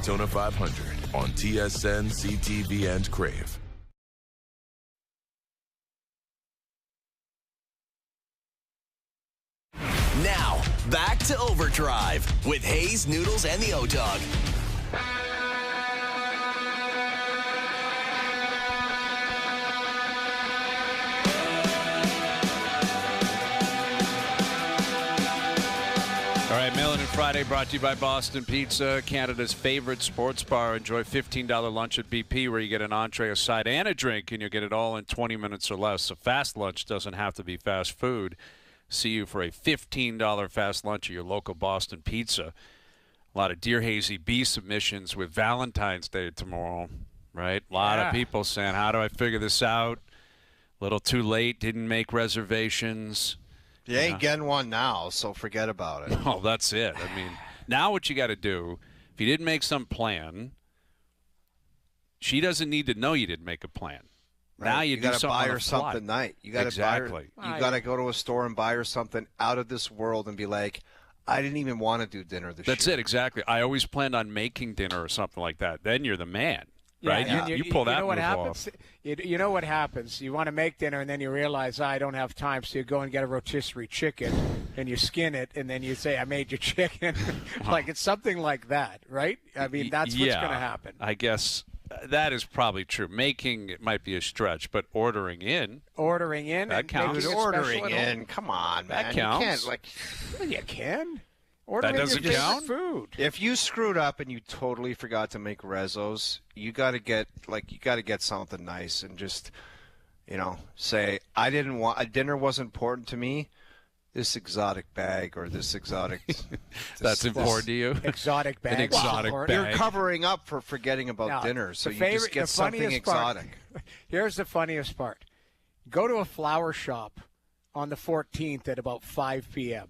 Daytona 500 on TSN, CTV, and Crave. Now, back to Overdrive with Hayes, Noodles, and the O-Dog. All right, Mail-In Friday brought to you by Boston Pizza, Canada's favorite sports bar. Enjoy $15 lunch at BP where you get an entree, a side, and a drink, and you'll get it all in 20 minutes or less. A fast lunch doesn't have to be fast food. See you for a $15 fast lunch at your local Boston Pizza. A lot of Dear Hazy B submissions with Valentine's Day tomorrow, right? A lot of people saying, how do I figure this out? A little too late, didn't make reservations. You ain't getting one now, so forget about it. Oh, that's it. I mean, now what you got to do, if you didn't make some plan, she doesn't need to know you didn't make a plan. Right. Now you do gotta something buy on her the fly. something nice. You got to Exactly. buy her. You got to go to a store and buy her something out of this world and be like, I didn't even want to do dinner this That's year. it, exactly. I always planned on making dinner or something like that. Then you're the man, right? Yeah. You pull that you know what move happens? off. You know what happens? You want to make dinner, and then you realize, I don't have time, so you go and get a rotisserie chicken, and you skin it, and then you say, I made your chicken. Like, it's something like that, right? I mean, that's what's going to happen. I guess that is probably true. Making it might be a stretch, but ordering in. That That counts. making it Ordering special at home. in, come on, man. That counts. You can't, like, Well, you can. Ordering doesn't your count? food. if you screwed up and you totally forgot to make rezos, you got to get something nice and just, say, I didn't want a dinner wasn't important to me. This exotic bag or this exotic. That's important to you. Exotic bag. An exotic Well, bag. You're covering up for forgetting about Now, dinner, so the you just get the something funniest part- exotic. Here's the funniest part. Go to a flower shop on the 14th at about 5 p.m.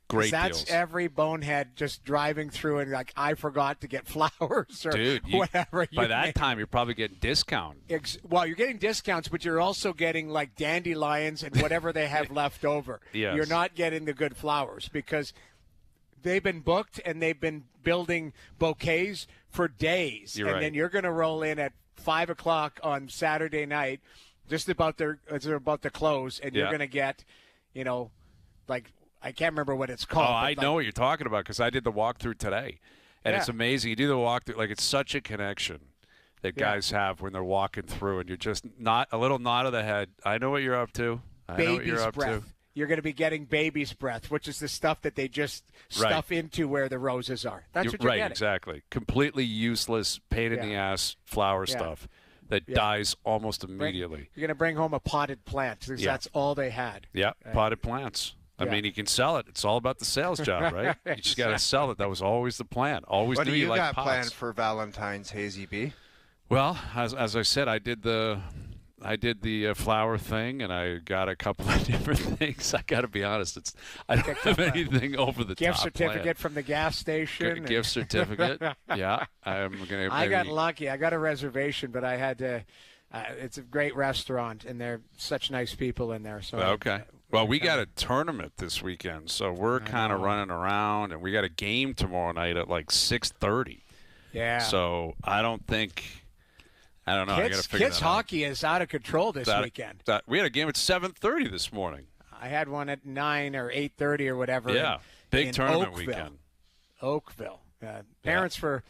Great That's deals. every bonehead just driving through and like, I forgot to get flowers or Dude, whatever. by that time, you're probably getting discount. Well, you're getting discounts, but you're also getting like dandelions and whatever they have left over. Yes. You're not getting the good flowers because they've been booked and they've been building bouquets for days. You're and right. then you're going to roll in at 5 o'clock on Saturday night, just about as they're about to close, and you're Yeah. going to get, like, I can't remember what it's Oh, called. I know what you're talking about because I did the walkthrough today. And it's Yeah. amazing. You do the walkthrough, like it's such a connection that Yeah. guys have when they're walking through, and you're just not a little nod of the head. I know what you're up to. I know what Baby's you're up breath. to. You're going to be getting baby's breath, which is the stuff that they just Right. stuff into where the roses are. That's what you're right, getting. exactly. Completely useless, pain in the ass flower Yeah. stuff that Yeah. dies almost immediately. You're going to bring home a potted plant because Yeah. that's all they had. Yeah, potted plants. I Yeah. mean, you can sell it. It's all about the sales job, right? You just got to sell it. That was always the plan. Always What knew do you liked got pots. planned for Valentine's, Hazy B? Well, as I said, I did the flower thing, and I got a couple of different things. I got to be honest, I don't have anything over the Gift top. certificate planned. from the gas station. Gift certificate. Yeah, I'm gonna. I got maybe- lucky. I got a reservation, but I had to. It's a great restaurant, and they're such nice people in there. So Okay. Well, we got a tournament this weekend, so we're kind of running around, and we got a game tomorrow night at like 6:30. yeah. So I don't know. I got to figure Kids that out. hockey is out of control this weekend. We had a game at 7:30 this morning. I had one at 9 or 8:30 or whatever. Yeah, big in tournament Oakville. weekend. Oakville. Parents were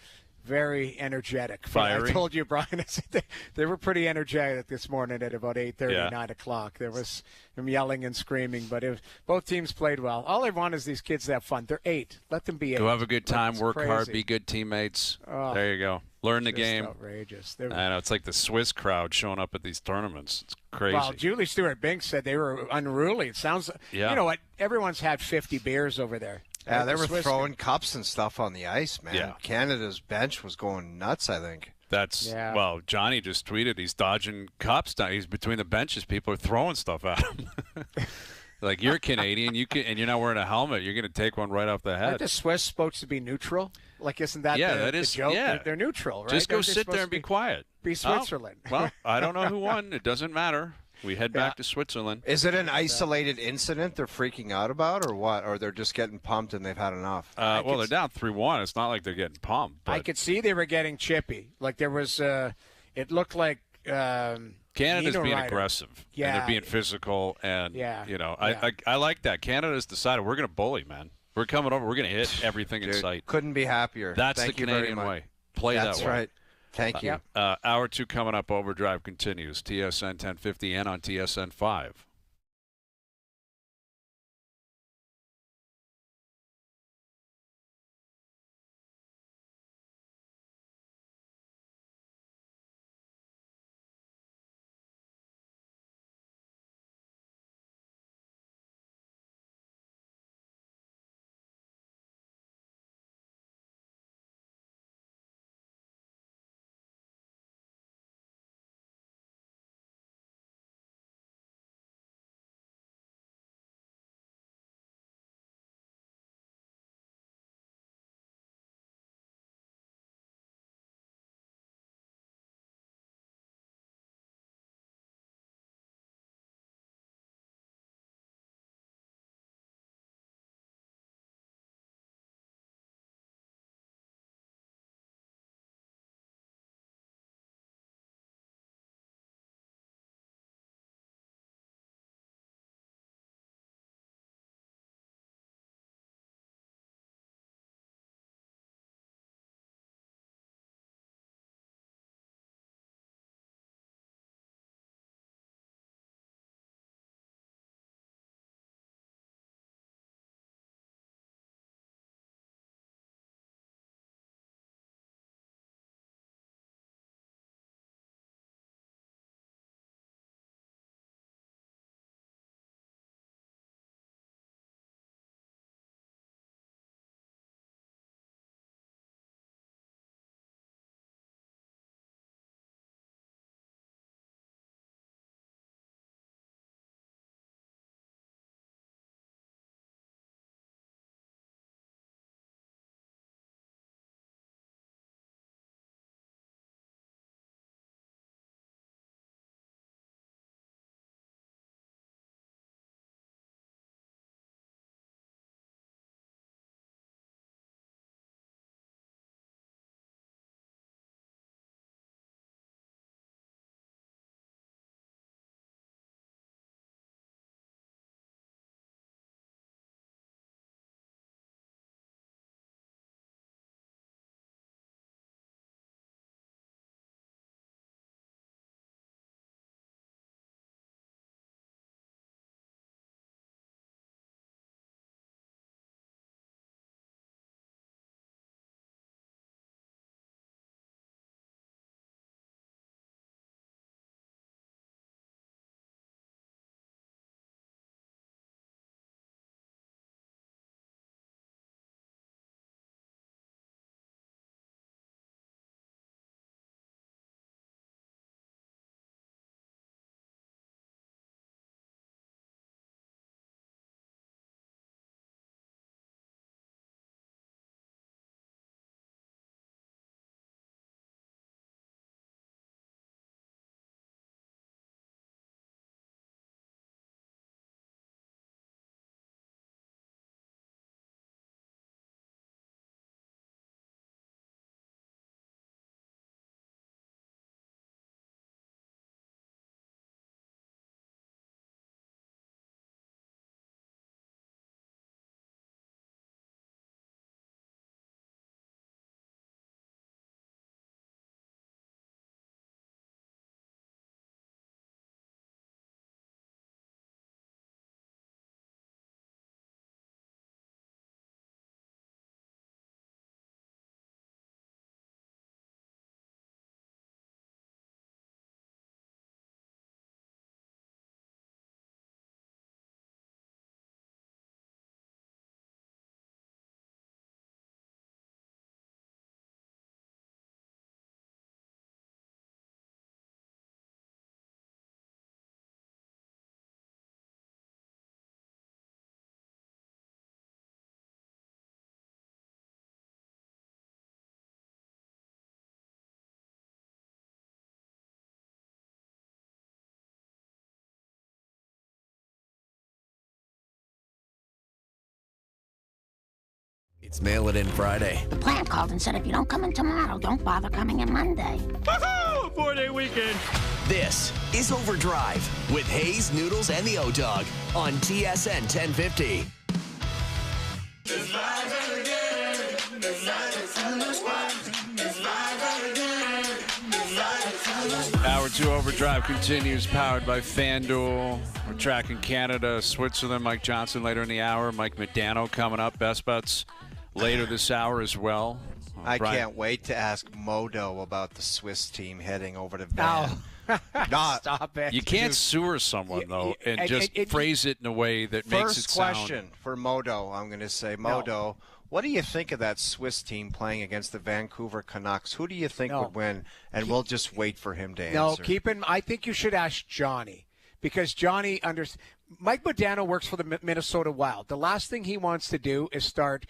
very energetic. Fiery. I told you, Brian, I said they were pretty energetic this morning at about 8:30, Yeah. 9 o'clock. There was them yelling and screaming, but both teams played well. All I want is these kids to have fun. They're 8. Let them be 8. Go have a good time, It's work hard, crazy. be good teammates. Oh, there you go. Learn the Just game. outrageous. I know, it's like the Swiss crowd showing up at these tournaments. It's crazy. Well, Julie Stewart-Binks said they were unruly. It sounds, Yeah. you know what? Everyone's had 50 beers over there. Yeah, they The were Swiss- throwing cups and stuff on the ice, man. Yeah. Canada's bench was going nuts, I think. Yeah. Well, Johnny just tweeted he's dodging cups down. He's between the benches. People are throwing stuff at him. Like, you're Canadian, and you're not wearing a helmet. You're going to take one right off the Aren't head. the Swiss supposed to be neutral? Like, isn't that Yeah, the, that the is- joke? yeah. They're neutral, right? Just go Aren't they sit supposed there to and be quiet. Be Switzerland. Oh, well, I don't know who won. It doesn't matter. We head back to Switzerland. Is it an isolated incident they're freaking out about, or what? Or they're just getting pumped and they've had enough? Well, they're down 3-1. It's not like they're getting pumped. But I could see they were getting chippy. Like there was, it looked like Canada's Nino being Ryder. aggressive. Yeah. And they're being physical. And, Yeah. I like that. Canada's decided we're going to bully, man. We're coming over. We're going to hit everything in Dude, sight. couldn't be happier. That's Thank the you very Canadian much. way. Play That's that way. right. Thank you. Hour 2 coming up. OverDrive continues. TSN 1050 and on TSN 5. It's Mail It In Friday. The plant called and said if you don't come in tomorrow, don't bother coming in Monday. Woohoo! 4-day weekend. This is OverDrive with Hayes, Noodles, and the O-Dog on TSN 1050. Hour 2 OverDrive continues, powered by FanDuel. We're tracking Canada, Switzerland. Mike Johnson later in the hour. Mike Modano coming up. Best bets later this hour as well. I Brian. can't wait to ask Modo about the Swiss team heading over to Van. Not, Stop it. You can't sewer someone, though, and just phrase it in a way that makes it First sound... question for Modo, I'm going to say, Modo, what do you think of that Swiss team playing against the Vancouver Canucks? Who do you think would win? And we'll just wait for him to answer. No, I think you should ask Johnny, because Johnny Mike Modano works for the Minnesota Wild. The last thing he wants to do is start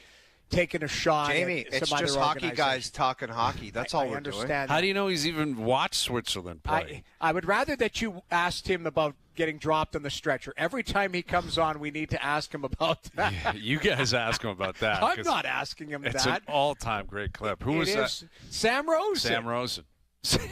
taking a shot Jamie, at it's some just other hockey guys talking hockey. That's all I we're understand doing. that. How do you know he's even watched Switzerland play? I would rather that you asked him about getting dropped on the stretcher. Every time he comes on, we need to ask him about that. Yeah, you guys ask him about that. I'm not asking him it's that. It's an all-time great clip. Who was that? Sam Rosen. Sam Rosen.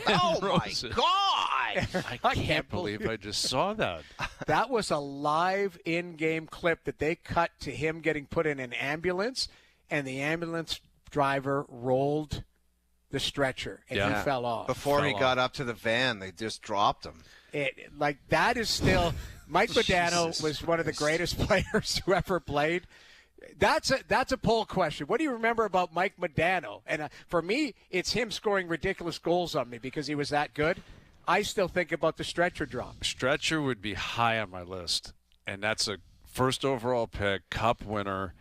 Oh, Rosen. my God! I can't believe I just saw that. That was a live in-game clip that they cut to him getting put in an ambulance, and the ambulance driver rolled the stretcher, and he fell off. Before he got up to the van, they just dropped him. That is still – Mike Modano was one of the greatest players who ever played. That's a poll question. What do you remember about Mike Modano? And for me, it's him scoring ridiculous goals on me because he was that good. I still think about the stretcher drop. Stretcher would be high on my list, and that's a first overall pick, cup winner,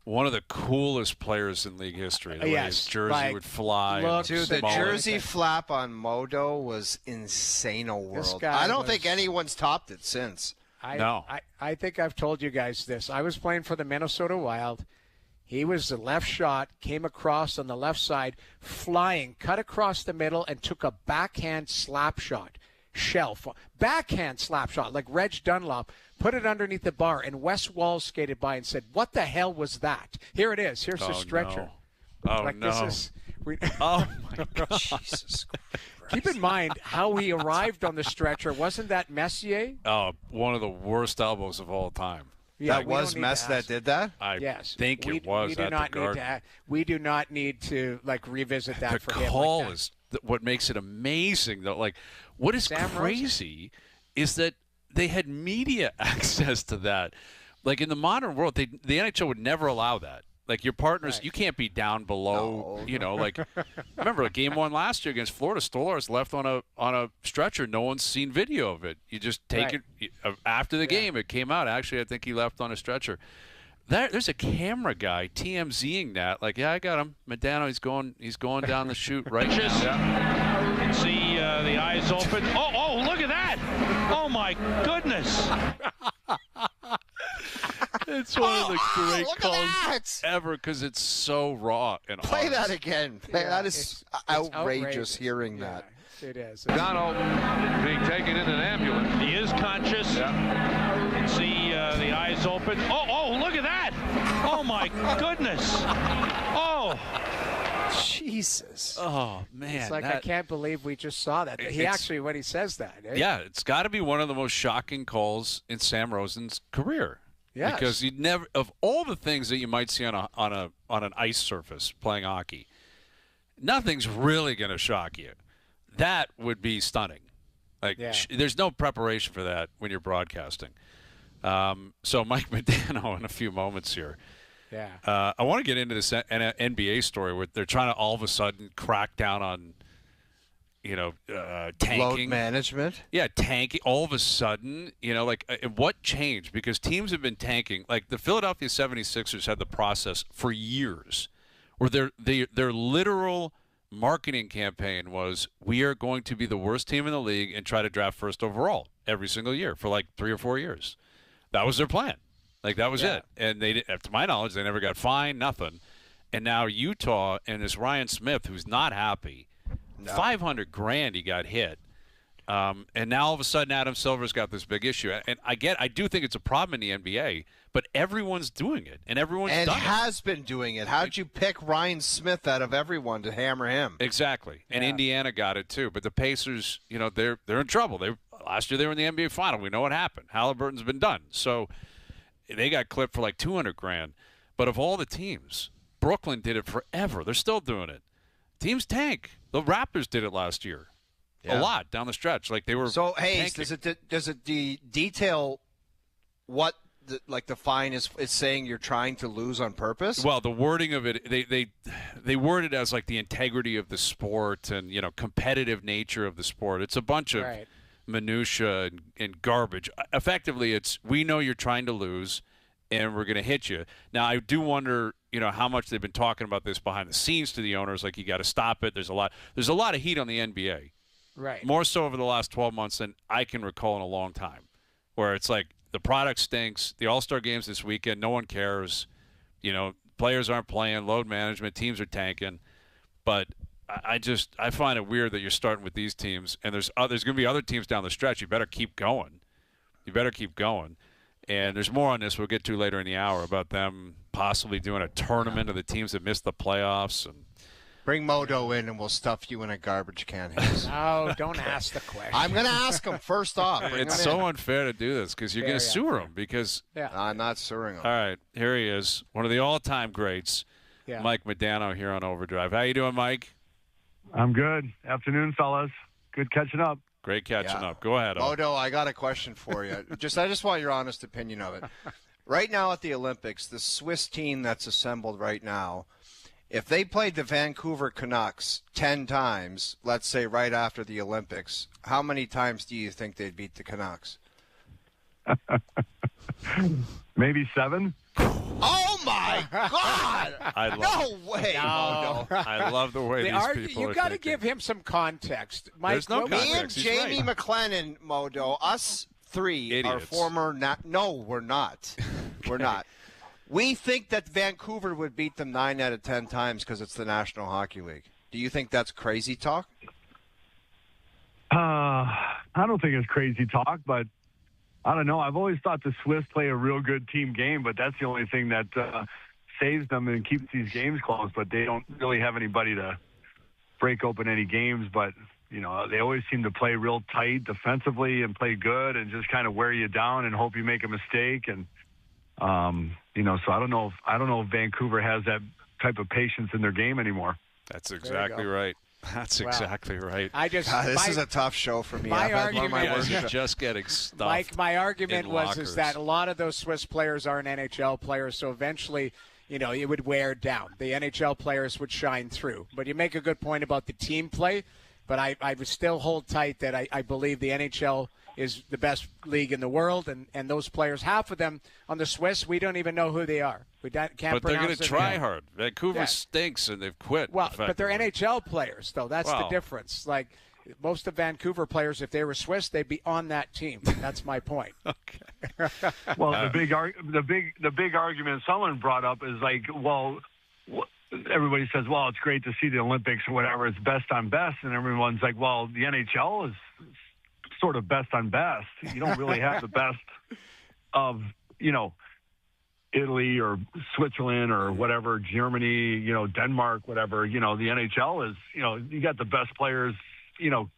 one of the coolest players in league history. The way his jersey would fly. Dude, the jersey flap on Modo was insane-o world. I don't think anyone's topped it since. I think I've told you guys this. I was playing for the Minnesota Wild. He was the left shot, came across on the left side, flying, cut across the middle, and took a backhand slap shot. Backhand slap shot, like Reg Dunlop, put it underneath the bar, and Wes Walls skated by and said, "What the hell was that?" Here it is. Here's the stretcher. No. Oh, like, no. This is, oh, my God. Jesus Christ. Keep in mind how he arrived on the stretcher. Wasn't that Messier? Oh, one of the worst elbows of all time. Yeah, that was Mess that did that? I yes. think it was we do at not the Garden. we do not need to revisit that for him. The call is what makes it amazing, though. Like, what is Sam crazy is that they had media access to that. Like, in the modern world, the NHL would never allow that. Like, your partners, you can't be down below, like, remember, Game 1 last year against Florida, Stolarz left on a stretcher. No one's seen video of it. You just take it after the game. It came out. Actually, I think he left on a stretcher. There's a camera guy TMZing that. Like, I got him. Modano, he's going down the chute right now. You can see the eyes open. Oh, look at that. Oh, my goodness. It's one of the great calls ever because it's so raw and Play honest. that again. That is outrageous hearing that. It is. Donald being taken in an ambulance. He is conscious. Yeah. You can see the eyes open. Oh, look at that. Oh, my goodness. Oh. Jesus. Oh, man. It's like, I can't believe we just saw that. He actually, when he says that. Yeah, it's got to be one of the most shocking calls in Sam Rosen's career. Yes. Because you never, of all the things that you might see on an ice surface playing hockey, nothing's really going to shock you. That would be stunning. Like, there's no preparation for that when you're broadcasting. So Mike Modano in a few moments here. Yeah. I want to get into this NBA story where they're trying to all of a sudden crack down on, tanking. Load management. Yeah, tanking. All of a sudden, what changed? Because teams have been tanking. Like the Philadelphia 76ers had the process for years where their literal marketing campaign was, we are going to be the worst team in the league and try to draft first overall every single year for like 3 or 4 years. That was their plan. Like, that was it. And they, to my knowledge, they never got fined, nothing. And now Utah and this Ryan Smith, who's not happy, $500,000 he got hit. And now all of a sudden Adam Silver's got this big issue. And I do think it's a problem in the NBA, but everyone's doing it, and everyone's done has been doing it. How'd you pick Ryan Smith out of everyone to hammer him? Exactly. And Indiana got it too. But the Pacers, they're in trouble. Last year they were in the NBA Final. We know what happened. Halliburton's been done. So they got clipped for like $200,000. But of all the teams, Brooklyn did it forever. They're still doing it. Teams tank. The Raptors did it last year. A lot down the stretch. Like they were. So Hayes, does it detail what the fine is saying you're trying to lose on purpose? Well, the wording of it, they word it as like the integrity of the sport and competitive nature of the sport. It's a bunch of minutia and garbage. Effectively, it's we know you're trying to lose, and we're going to hit you. Now, I do wonder, how much they've been talking about this behind the scenes to the owners. Like you got to stop it. There's a lot of heat on the NBA. Right. More so over the last 12 months than I can recall in a long time, where it's like the product stinks. The All-Star games this weekend, no one cares. Players aren't playing, load management, teams are tanking. But I find it weird that you're starting with these teams, and there's going to be other teams down the stretch. You better keep going. And there's more on this we'll get to later in the hour about them possibly doing a tournament of the teams that missed the playoffs. And bring Modo in, and we'll stuff you in a garbage can. No, don't ask the question. I'm going to ask him first off. It's so unfair to do this because you're going to sue him. Because I'm not suing him. All right, here he is, one of the all-time greats, Mike Modano here on OverDrive. How you doing, Mike? I'm good. Afternoon, fellas. Good catching up. Great catching up. Go ahead. Modo, I got a question for you. I just want your honest opinion of it. Right now at the Olympics, the Swiss team that's assembled right now, if they played the Vancouver Canucks 10 times, let's say right after the Olympics, how many times do you think they'd beat the Canucks? Maybe 7. Oh, my God! No way, Modo. I love the way these people you got to give him some context. Mike, there's no context. Me and Jamie McLennan, Modo, us three idiots. are former no, we're not. We're not. We think that Vancouver would beat them 9 out of 10 times because it's the National Hockey League. Do you think that's crazy talk? I don't think it's crazy talk, but I don't know. I've always thought the Swiss play a real good team game, but that's the only thing that saves them and keeps these games close. But they don't really have anybody to break open any games. But, they always seem to play real tight defensively and play good and just kind of wear you down and hope you make a mistake. And, so I don't know if Vancouver has that type of patience in their game anymore. That's exactly right. That's exactly right. This is a tough show for me. My argument is just getting stuffed. Mike, my argument is that a lot of those Swiss players aren't NHL players, so eventually, it would wear down. The NHL players would shine through. But you make a good point about the team play, but I would still hold tight that I believe the NHL is the best league in the world, and those players, half of them on the Swiss, we don't even know who they are. We can't but they're going to try hard. Vancouver stinks, and they've quit. Well, but they're NHL players, though. That's the difference. Like most of Vancouver players, if they were Swiss, they'd be on that team. That's my point. Okay. Well, the big argument someone brought up is like, well, everybody says, well, it's great to see the Olympics or whatever. It's best on best, and everyone's like, well, the NHL is sort of best on best. You don't really have the best of, Italy or Switzerland or whatever, Germany, Denmark, whatever. The NHL is, you got the best players,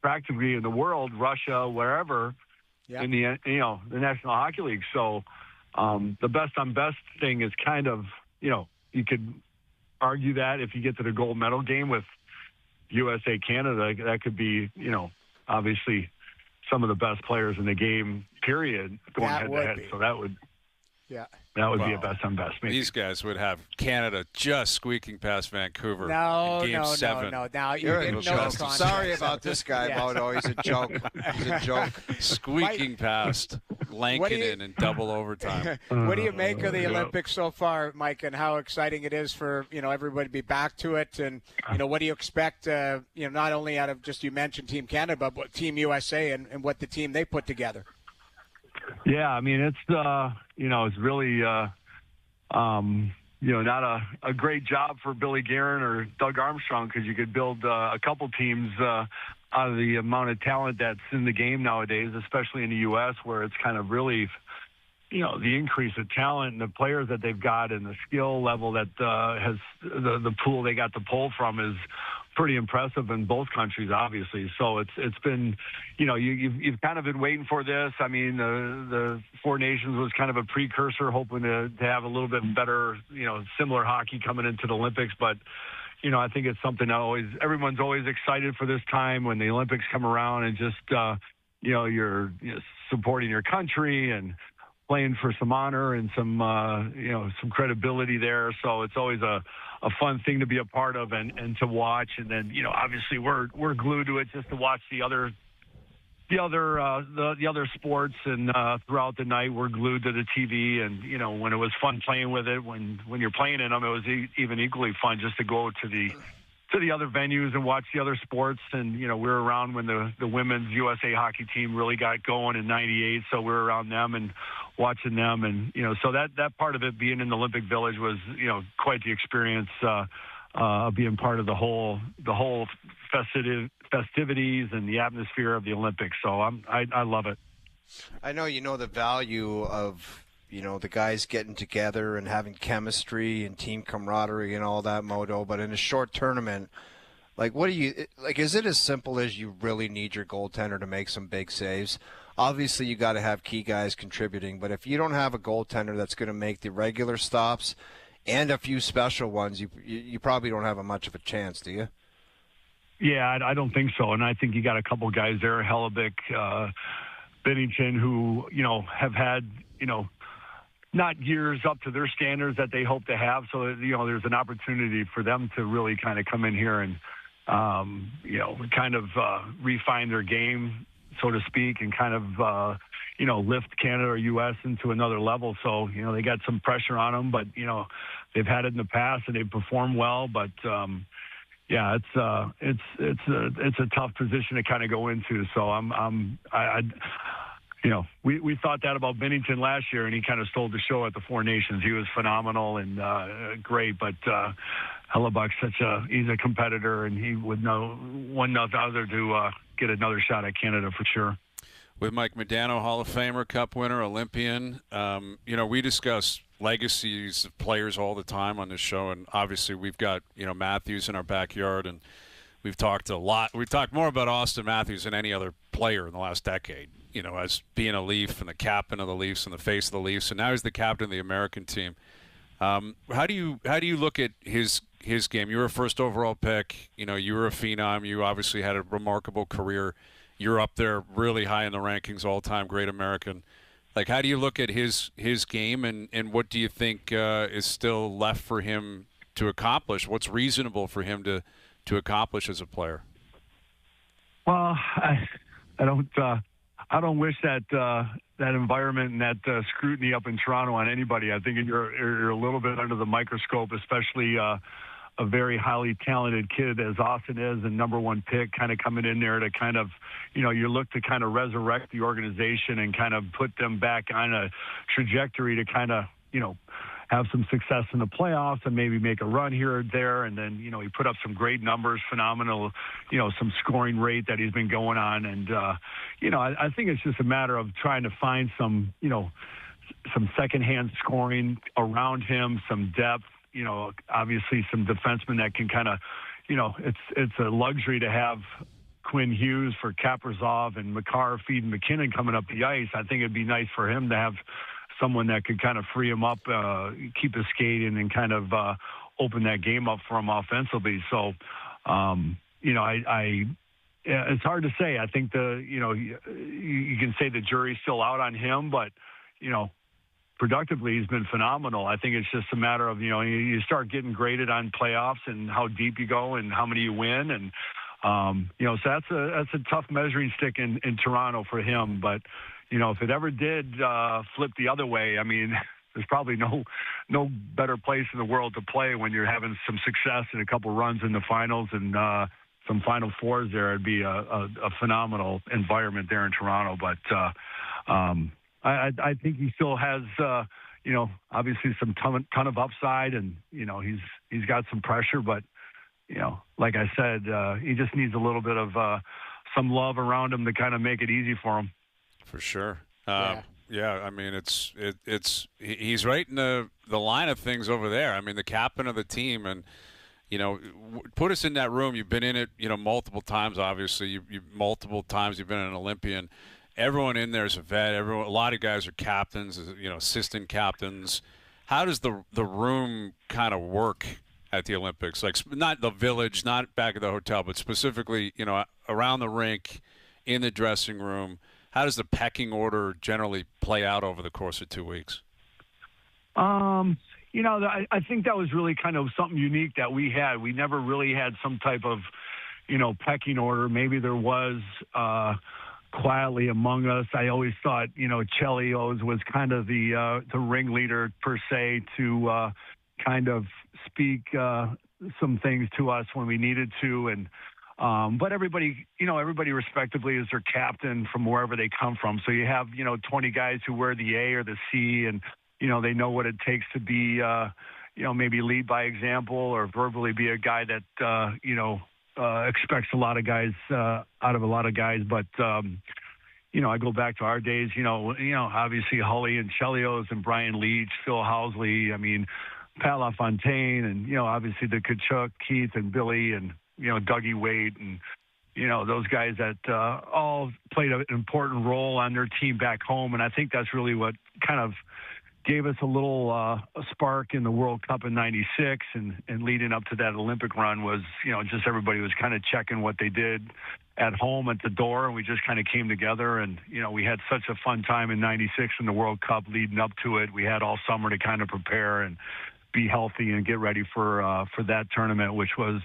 practically in the world, Russia, wherever, in the National Hockey League. So the best on best thing is kind of, you could argue that if you get to the gold medal game with USA, Canada, that could be, obviously some of the best players in the game, period, going head to head. So that would be a best on best. Maybe. These guys would have Canada just squeaking past Vancouver. in Game 7. No. Now you're in sorry about this guy, Modo. He's a joke. He's a joke. Squeaking past Lankinen in double overtime. What do you make of the Olympics so far, Mike, and how exciting it is for everybody to be back to it? And what do you expect? Not only out of just you mentioned Team Canada, but Team USA and what the team they put together. Yeah, I mean it's it's really not a great job for Billy Guerin or Doug Armstrong because you could build a couple teams out of the amount of talent that's in the game nowadays, especially in the U.S., where it's kind of really, the increase of talent and the players that they've got and the skill level that has the pool they got to pull from is pretty impressive in both countries, obviously. So it's been, you've kind of been waiting for this. I mean, the Four Nations was kind of a precursor, hoping to have a little bit better, similar hockey coming into the Olympics. But, I think it's something that everyone's always excited for this time when the Olympics come around, and just, you're supporting your country and playing for some honor and some credibility there. So it's always a fun thing to be a part of and to watch. And then, obviously we're glued to it just to watch the other sports, and throughout the night we're glued to the TV. And, when it was fun playing with it, when you're playing in them, it was even equally fun just to go to the other venues and watch the other sports. And, we were around when the women's USA hockey team really got going in '98. So we were around them and watching them. And, so that part of it, being in the Olympic Village, was, quite the experience, being part of the whole festivities and the atmosphere of the Olympics. So I love it. I know the value of, the guys getting together and having chemistry and team camaraderie and all that, Modo. But in a short tournament, is it as simple as you really need your goaltender to make some big saves? Obviously, you got to have key guys contributing. But if you don't have a goaltender that's going to make the regular stops and a few special ones, you probably don't have much of a chance, do you? Yeah, I don't think so. And I think you got a couple guys there, Hellebuck, Bennington, who, have had, not years up to their standards that they hope to have. So, there's an opportunity for them to really kind of come in here and, refine their game, so to speak, and kind of, lift Canada or U.S. into another level. So, they got some pressure on them, but, they've had it in the past and they've performed well. But, yeah, it's a tough position to kind of go into. So we thought that about Bennington last year, and he kind of stole the show at the Four Nations. He was phenomenal and great, but Hellebuck's he's a competitor, and he would know one or the other to get another shot at Canada for sure. With Mike Modano, Hall of Famer, Cup winner, Olympian, we discuss legacies of players all the time on this show, and obviously we've got Matthews in our backyard, and we've talked a lot. We've talked more about Austin Matthews than any other player in the last decade, as being a Leaf and the captain of the Leafs and the face of the Leafs, and now he's the captain of the American team. How do you look at his game? You were a first overall pick. You were a phenom. You obviously had a remarkable career. You're up there really high in the rankings, all-time great American. How do you look at his game, and what do you think is still left for him to accomplish? What's reasonable for him to accomplish as a player? Well, I don't wish that environment and that scrutiny up in Toronto on anybody. I think you're a little bit under the microscope, especially a very highly talented kid as Austin is, and number one pick, kind of coming in there to kind of, you look to kind of resurrect the organization and kind of put them back on a trajectory to kind of, have some success in the playoffs and maybe make a run here or there. And then, he put up some great numbers, phenomenal, some scoring rate that he's been going on. And, I think it's just a matter of trying to find some secondhand scoring around him, some depth, obviously some defensemen that can kind of, it's a luxury to have Quinn Hughes for Kaprizov and Makar feeding McKinnon coming up the ice. I think it'd be nice for him to have someone that could kind of free him up, keep his skating, and kind of open that game up for him offensively. So, it's hard to say. I think you can say the jury's still out on him, but, productively he's been phenomenal. I think it's just a matter of, you start getting graded on playoffs and how deep you go and how many you win. And, so that's a tough measuring stick in Toronto for him. But, if it ever did flip the other way, I mean, there's probably no better place in the world to play when you're having some success and a couple runs in the finals and some Final Fours there. It'd be a phenomenal environment there in Toronto. But I think he still has, obviously some ton of upside, and, he's got some pressure. But, like I said, he just needs a little bit of some love around him to kind of make it easy for him. For sure. Yeah, I mean, he's right in the line of things over there. I mean, the captain of the team, and put us in that room. You've been in it, multiple times. Obviously, you multiple times you've been an Olympian. Everyone in there is a vet. A lot of guys are captains, assistant captains. How does the room kind of work at the Olympics? Like, not the village, not back at the hotel, but specifically, around the rink, in the dressing room. How does the pecking order generally play out over the course of 2 weeks? I think that was really kind of something unique that we had. We never really had some type of, pecking order. Maybe there was quietly among us. I always thought, Chelios was kind of the ringleader per se to kind of speak some things to us when we needed to, and but everybody respectively is their captain from wherever they come from. So you have 20 guys who wear the A or the C, and they know what it takes to be maybe lead by example or verbally be a guy that expects a lot of guys out of a lot of guys. But I go back to our days. Obviously Hully and Chelios and Brian Leach, Phil Housley. I mean, Pat LaFontaine, and obviously the Kachuk, Keith and Billy, and Dougie Wade, and those guys that all played an important role on their team back home. And I think that's really what kind of gave us a little spark in the World Cup in '96, and leading up to that Olympic run was just everybody was kind of checking what they did at home at the door, and we just kind of came together. And we had such a fun time in '96 in the World Cup leading up to it. We had all summer to kind of prepare and be healthy and get ready for that tournament, which was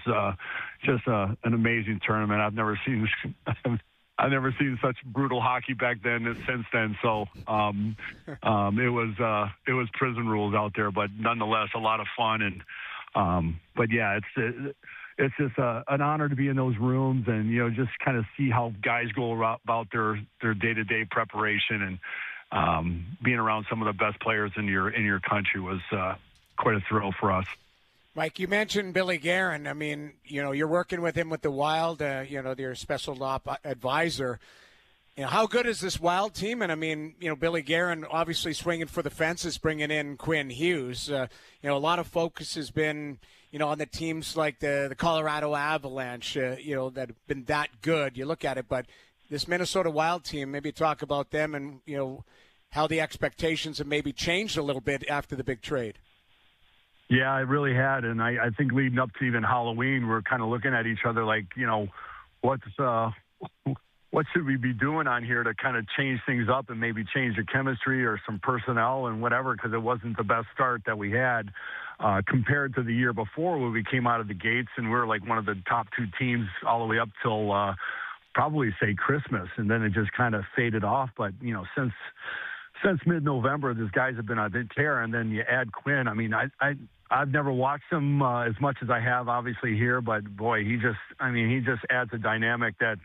just an amazing tournament. I've never seen such brutal hockey back then as since then. So it was prison rules out there, but nonetheless a lot of fun. And but yeah, it's just an honor to be in those rooms and just kind of see how guys go about their day-to-day preparation, and being around some of the best players in your country was quite a thrill for us. Mike, you mentioned Billy Guerin. I mean, you're working with him with the Wild, your special op advisor. How good is this Wild team? And I mean, Billy Guerin obviously swinging for the fences, bringing in Quinn Hughes. A lot of focus has been, on the teams like the Colorado Avalanche, that have been that good. You look at it, but this Minnesota Wild team, maybe talk about them and, how the expectations have maybe changed a little bit after the big trade. Yeah, it really had. And I think leading up to even Halloween, we're kind of looking at each other like, what should we be doing on here to kind of change things up and maybe change the chemistry or some personnel and whatever, because it wasn't the best start that we had compared to the year before when we came out of the gates and we were like one of the top two teams all the way up till probably say Christmas. And then it just kind of faded off. But, since mid-November, these guys have been on a tear, and then you add Quinn. I mean, I've never watched him as much as I have, obviously, here, but boy, he just adds a dynamic that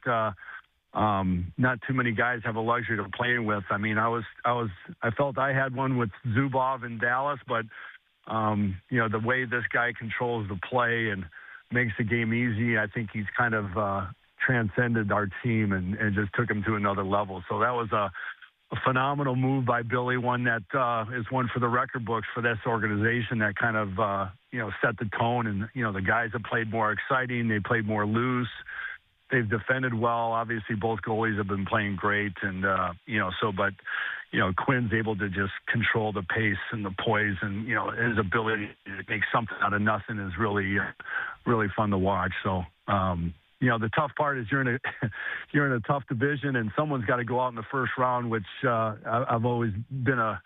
not too many guys have a luxury of playing with. I mean, I felt I had one with Zubov in Dallas, but the way this guy controls the play and makes the game easy, I think he's kind of transcended our team and just took him to another level. So that was a phenomenal move by Billy, one that is one for the record books for this organization that kind of, set the tone. And, the guys have played more exciting. They played more loose. They've defended well. Obviously, both goalies have been playing great. And, but Quinn's able to just control the pace and the poise, and, his ability to make something out of nothing is really, really fun to watch. So, the tough part is you're in a tough division, and someone's got to go out in the first round, which I've always been a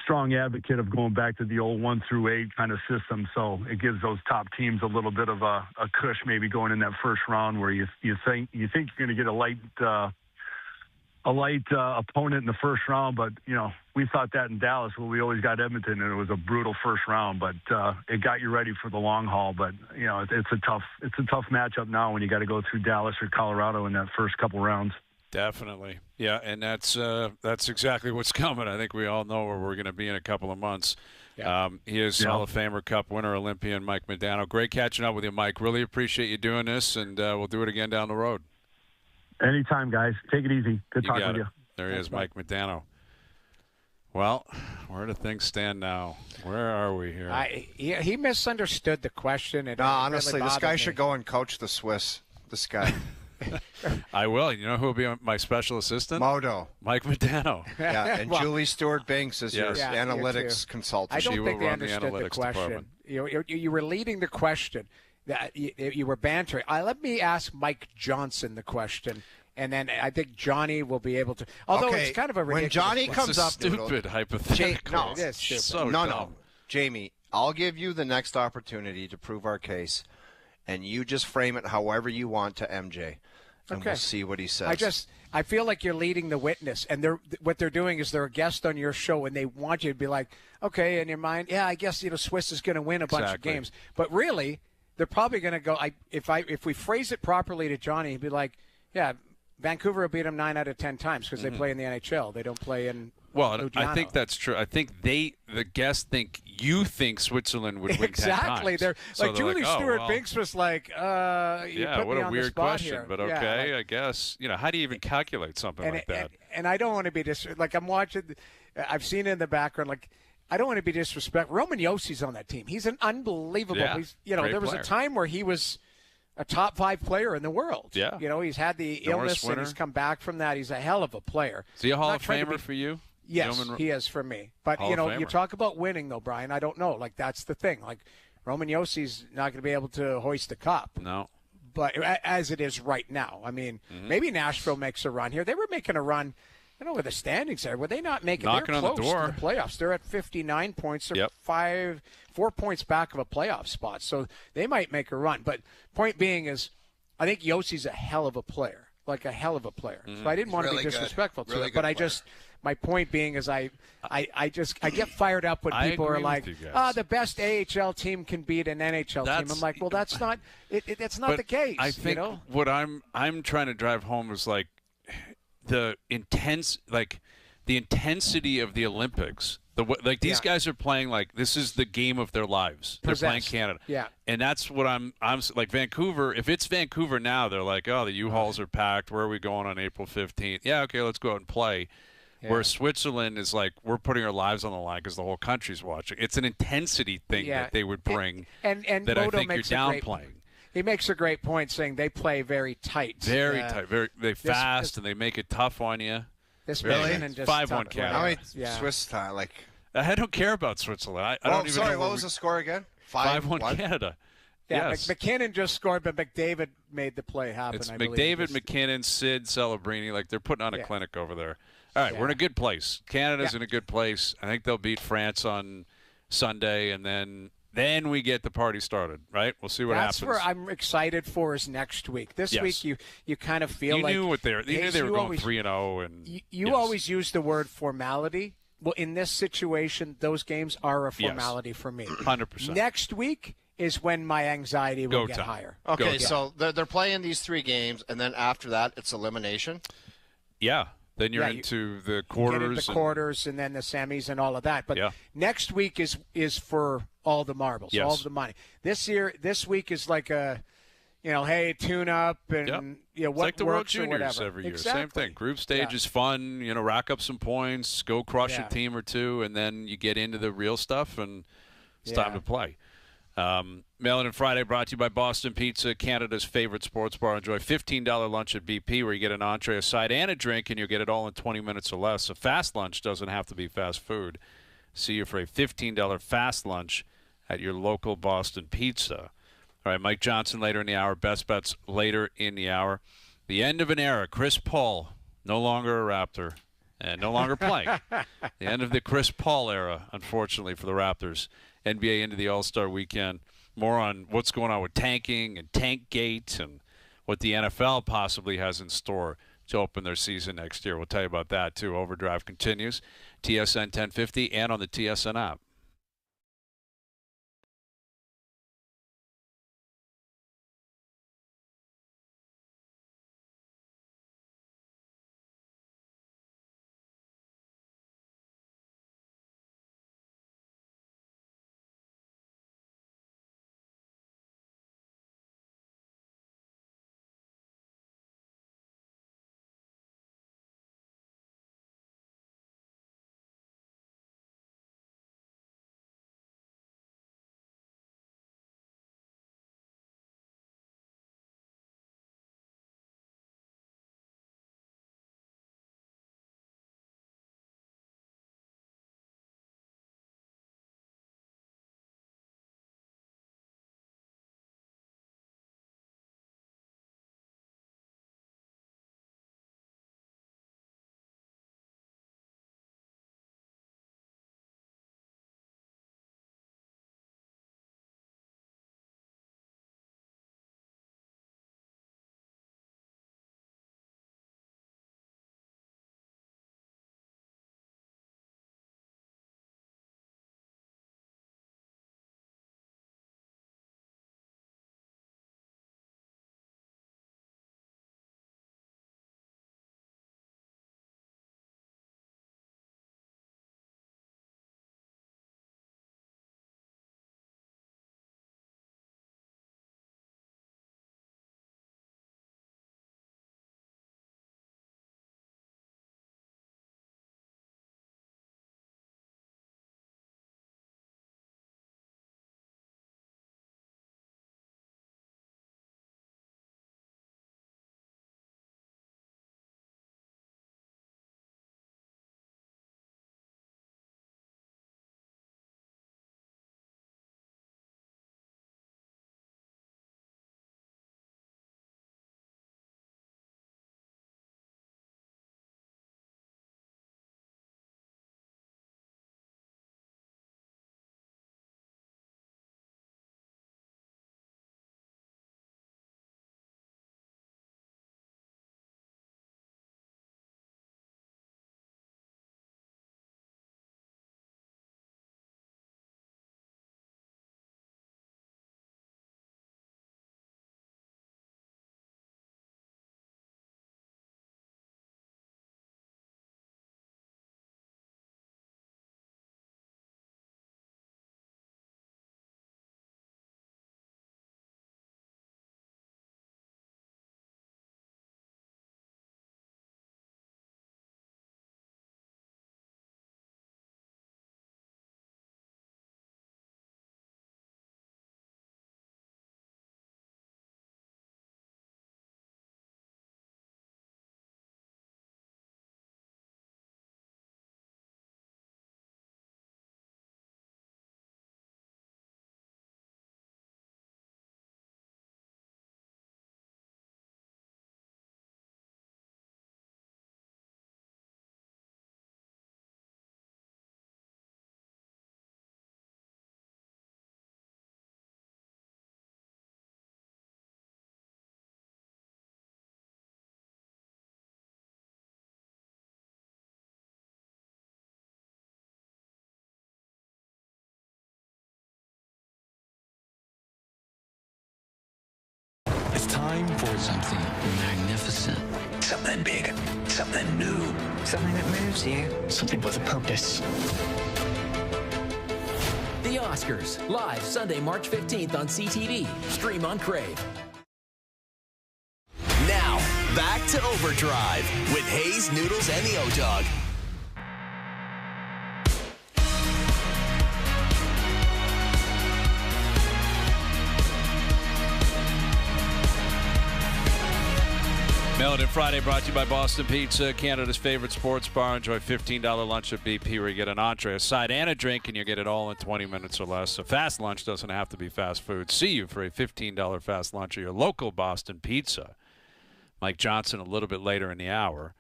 strong advocate of going back to the old 1 through 8 kind of system. So it gives those top teams a little bit of a cush maybe going in that first round where you think you're going to get a light opponent in the first round, but we thought that in Dallas when we always got Edmonton, and it was a brutal first round, but it got you ready for the long haul. But it's a tough matchup now when you got to go through Dallas or Colorado in that first couple rounds. Definitely, yeah, and that's exactly what's coming. I think we all know where we're going to be in a couple of months. Yeah. He is Hall of Famer, Cup winner, Olympian Mike Modano. Great catching up with you, Mike. Really appreciate you doing this, and we'll do it again down the road. Anytime, guys. Take it easy. Good talking with you. There he is, Mike Modano. Well, where do things stand now? Where are we here? He misunderstood the question. No, honestly, this guy should go and coach the Swiss. This guy. I will. You know who will be my special assistant? Modo. Mike Modano. Yeah, and Julie Stewart-Binks is your Yes. analytics consultant. I don't She think will they run the understood the analytics question. department. You were leading the question. That you were bantering. Let me ask Mike Johnson the question, and then I think Johnny will be able to. Although it's kind of a ridiculous when Johnny question. comes up, Stupid hypothetical. It is stupid. So no, dumb. Jamie, I'll give you the next opportunity to prove our case, and you just frame it however you want to MJ, and we'll see what he says. I feel like you're leading the witness, and what they're doing is they're a guest on your show, and they want you to be like, okay, in your mind, yeah, I guess Swiss is going to win a bunch of games, but really, they're probably going to go. If we phrase it properly to Johnny, he'd be like, yeah, Vancouver will beat them 9 out of 10 times because they play in the NHL. They don't play in. Well, I think that's true. I think the guests think you think Switzerland would win 10 times. Exactly. They're like Julie Stewart-Binks was like, yeah, what a weird question, here. but okay, I guess. How do you even calculate something like that? And I don't want to be I'm watching. I've seen it in the background. I don't want to be disrespectful. Roman Yossi's on that team. He's an unbelievable. There was a time where he was a top 5 player in the world. Yeah. He's had the illness and he's come back from that. He's a hell of a player. Is he a Hall of Famer for you? Yes, he is for me. But, you talk about winning, though, Brian. I don't know. That's the thing. Roman Yossi's not going to be able to hoist a cup. No. But as it is right now. I mean, maybe Nashville makes a run here. They were making a run. I don't know where the standings are. Were they not making? Knocking they're on close the door to the playoffs. They're at 59 points. They're 4 points back of a playoff spot. So they might make a run. But point being is, I think Yossi's a hell of a player. A hell of a player. So I didn't want to be disrespectful to it. But my point being is I get fired up when people are like, the best AHL team can beat an NHL team. I'm like, well, that's not it's not the case. I think what I'm trying to drive home is the intensity of the Olympics. These guys are playing this is the game of their lives. They're playing Canada. Yeah. And that's what I'm like Vancouver. If it's Vancouver now, they're like, oh, the U-Hauls are packed. Where are we going on April 15th? Yeah, okay, let's go out and play. Yeah. Where Switzerland is we're putting our lives on the line because the whole country's watching. It's an intensity thing that they would bring and that Modo I think you're downplaying. He makes a great point saying they play very tight. Very tight. They fast and they make it tough on you. This really? 5-1 Canada. How many Swiss time? I don't care about Switzerland. I don't even sorry, know what was the score again? 5-1 Canada. Yeah, yes. McKinnon just scored, but McDavid made the play happen. It's McDavid, McKinnon, Sid, Celebrini. They're putting on a clinic over there. All right, we're in a good place. Canada's in a good place. I think they'll beat France on Sunday, and then we get the party started, right? We'll see what happens. That's where I'm excited for is next week. This week you kind of feel you knew what they knew they were going 3-0 and you always use the word formality. Well, in this situation, those games are a formality for me. 100%. Next week is when my anxiety will get higher. Okay, so they're playing these 3 games, and then after that, it's elimination? Yeah. Then you're into the quarters. Get into the quarters and then the semis and all of that. But next week is for all the marbles, all of the money. This week is like a, hey, tune up and it's like the World Juniors whatever. every year. Exactly. Same thing. Group stage is fun. Rack up some points, go crush a team or two, and then you get into the real stuff, and it's time to play. Mail-in and Friday brought to you by Boston Pizza, Canada's favorite sports bar. Enjoy $15 lunch at BP where you get an entree, a side, and a drink, and you'll get it all in 20 minutes or less. A fast lunch doesn't have to be fast food. See you for a $15 fast lunch at your local Boston Pizza. All right, Mike Johnson later in the hour. Best bets later in the hour. The end of an era. Chris Paul, no longer a Raptor and no longer playing. The end of the Chris Paul era, unfortunately, for the Raptors. NBA into the All-Star weekend. More on what's going on with tanking and Tankgate and what the NFL possibly has in store to open their season next year. We'll tell you about that, too. OverDrive continues. TSN 1050 and on the TSN app. time for something magnificent. Something big. Something new. Something that moves you. Something with a purpose. The Oscars, live Sunday, March 15th on CTV. Stream on Crave. Now, back to OverDrive with Hayes, Noodles, and the O-Dog. Melon Friday brought to you by Boston Pizza, Canada's favorite sports bar. Enjoy $15 lunch at BP where you get an entree, a side, and a drink, and you get it all in 20 minutes or less. A fast lunch doesn't have to be fast food. See you for a $15 fast lunch at your local Boston Pizza. Mike Johnson a little bit later in the hour.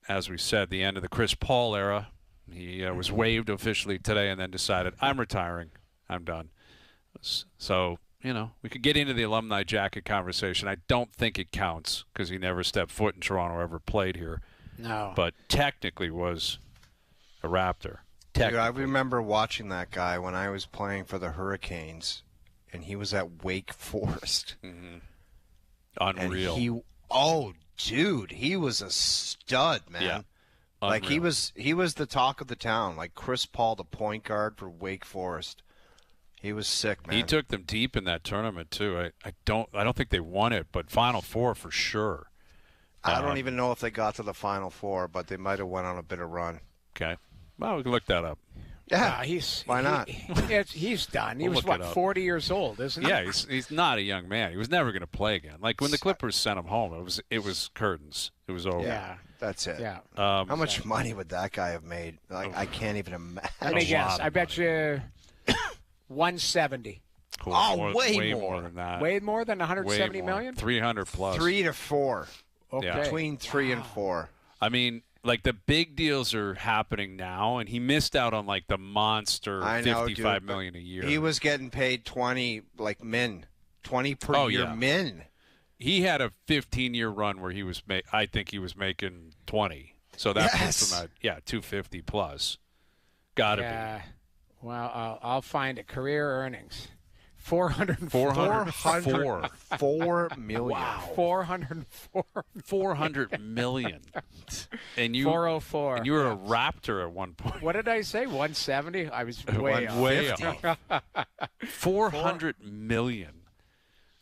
As we said, the end of the Chris Paul era. He was waived officially today and then decided, I'm retiring. I'm done. So, we could get into the alumni jacket conversation. I don't think it counts because he never stepped foot in Toronto or ever played here. No. But technically was a Raptor. Dude, I remember watching that guy when I was playing for the Hurricanes, and he was at Wake Forest. Mm-hmm. Unreal. And dude, he was a stud, man. Yeah. Like he was the talk of the town. Like Chris Paul, the point guard for Wake Forest. He was sick, man. He took them deep in that tournament too. I don't think they won it, but Final Four for sure. I don't even know if they got to the Final Four, but they might have went on a bit of run. Okay. Well, we can look that up. Yeah, why not? He's done. He was 40 years old, isn't he? Yeah, he's not a young man. He was never going to play again. Like when the Clippers sent him home, it was curtains. It was over. Yeah, that's it. Yeah. How much money would that guy have made? Like I can't even imagine. Let me guess. I bet you 170. Cool. Way more than that. Way more than 170 million? 300 plus. 3 to 4. Okay. Yeah. Between 3 and 4. I mean, like the big deals are happening now, and he missed out on like the monster $55 million a year. He was getting paid 20 per year min. He had a 15-year run where he was I think he was making 20. So that puts him at 250 plus. Got to be. Well, I'll find it. Career earnings. 404 million. Wow. 404. 400 million. And you 404. And you were a Raptor at one point. What did I say? 170? I was way off. 400 million.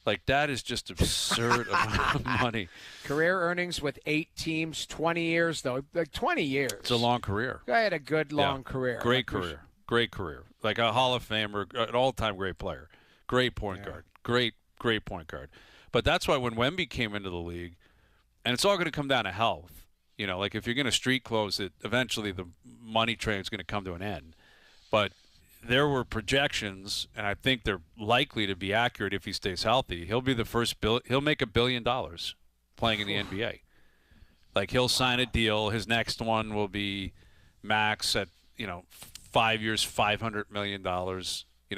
Like that is just absurd amount of money. Career earnings with 8 teams, 20 years though. Like 20 years. It's a long career. I had a good long career. Great career. Great career. Like a Hall of Famer, an all-time great player. Great point guard. Great point guard. But that's why when Wemby came into the league, and it's all going to come down to health. Like if you're going to street close it, eventually the money train is going to come to an end. But there were projections, and I think they're likely to be accurate if he stays healthy. He'll be the first he'll make $1 billion playing in the NBA. Like he'll sign a deal. His next one will be max at 5 years, $500 million,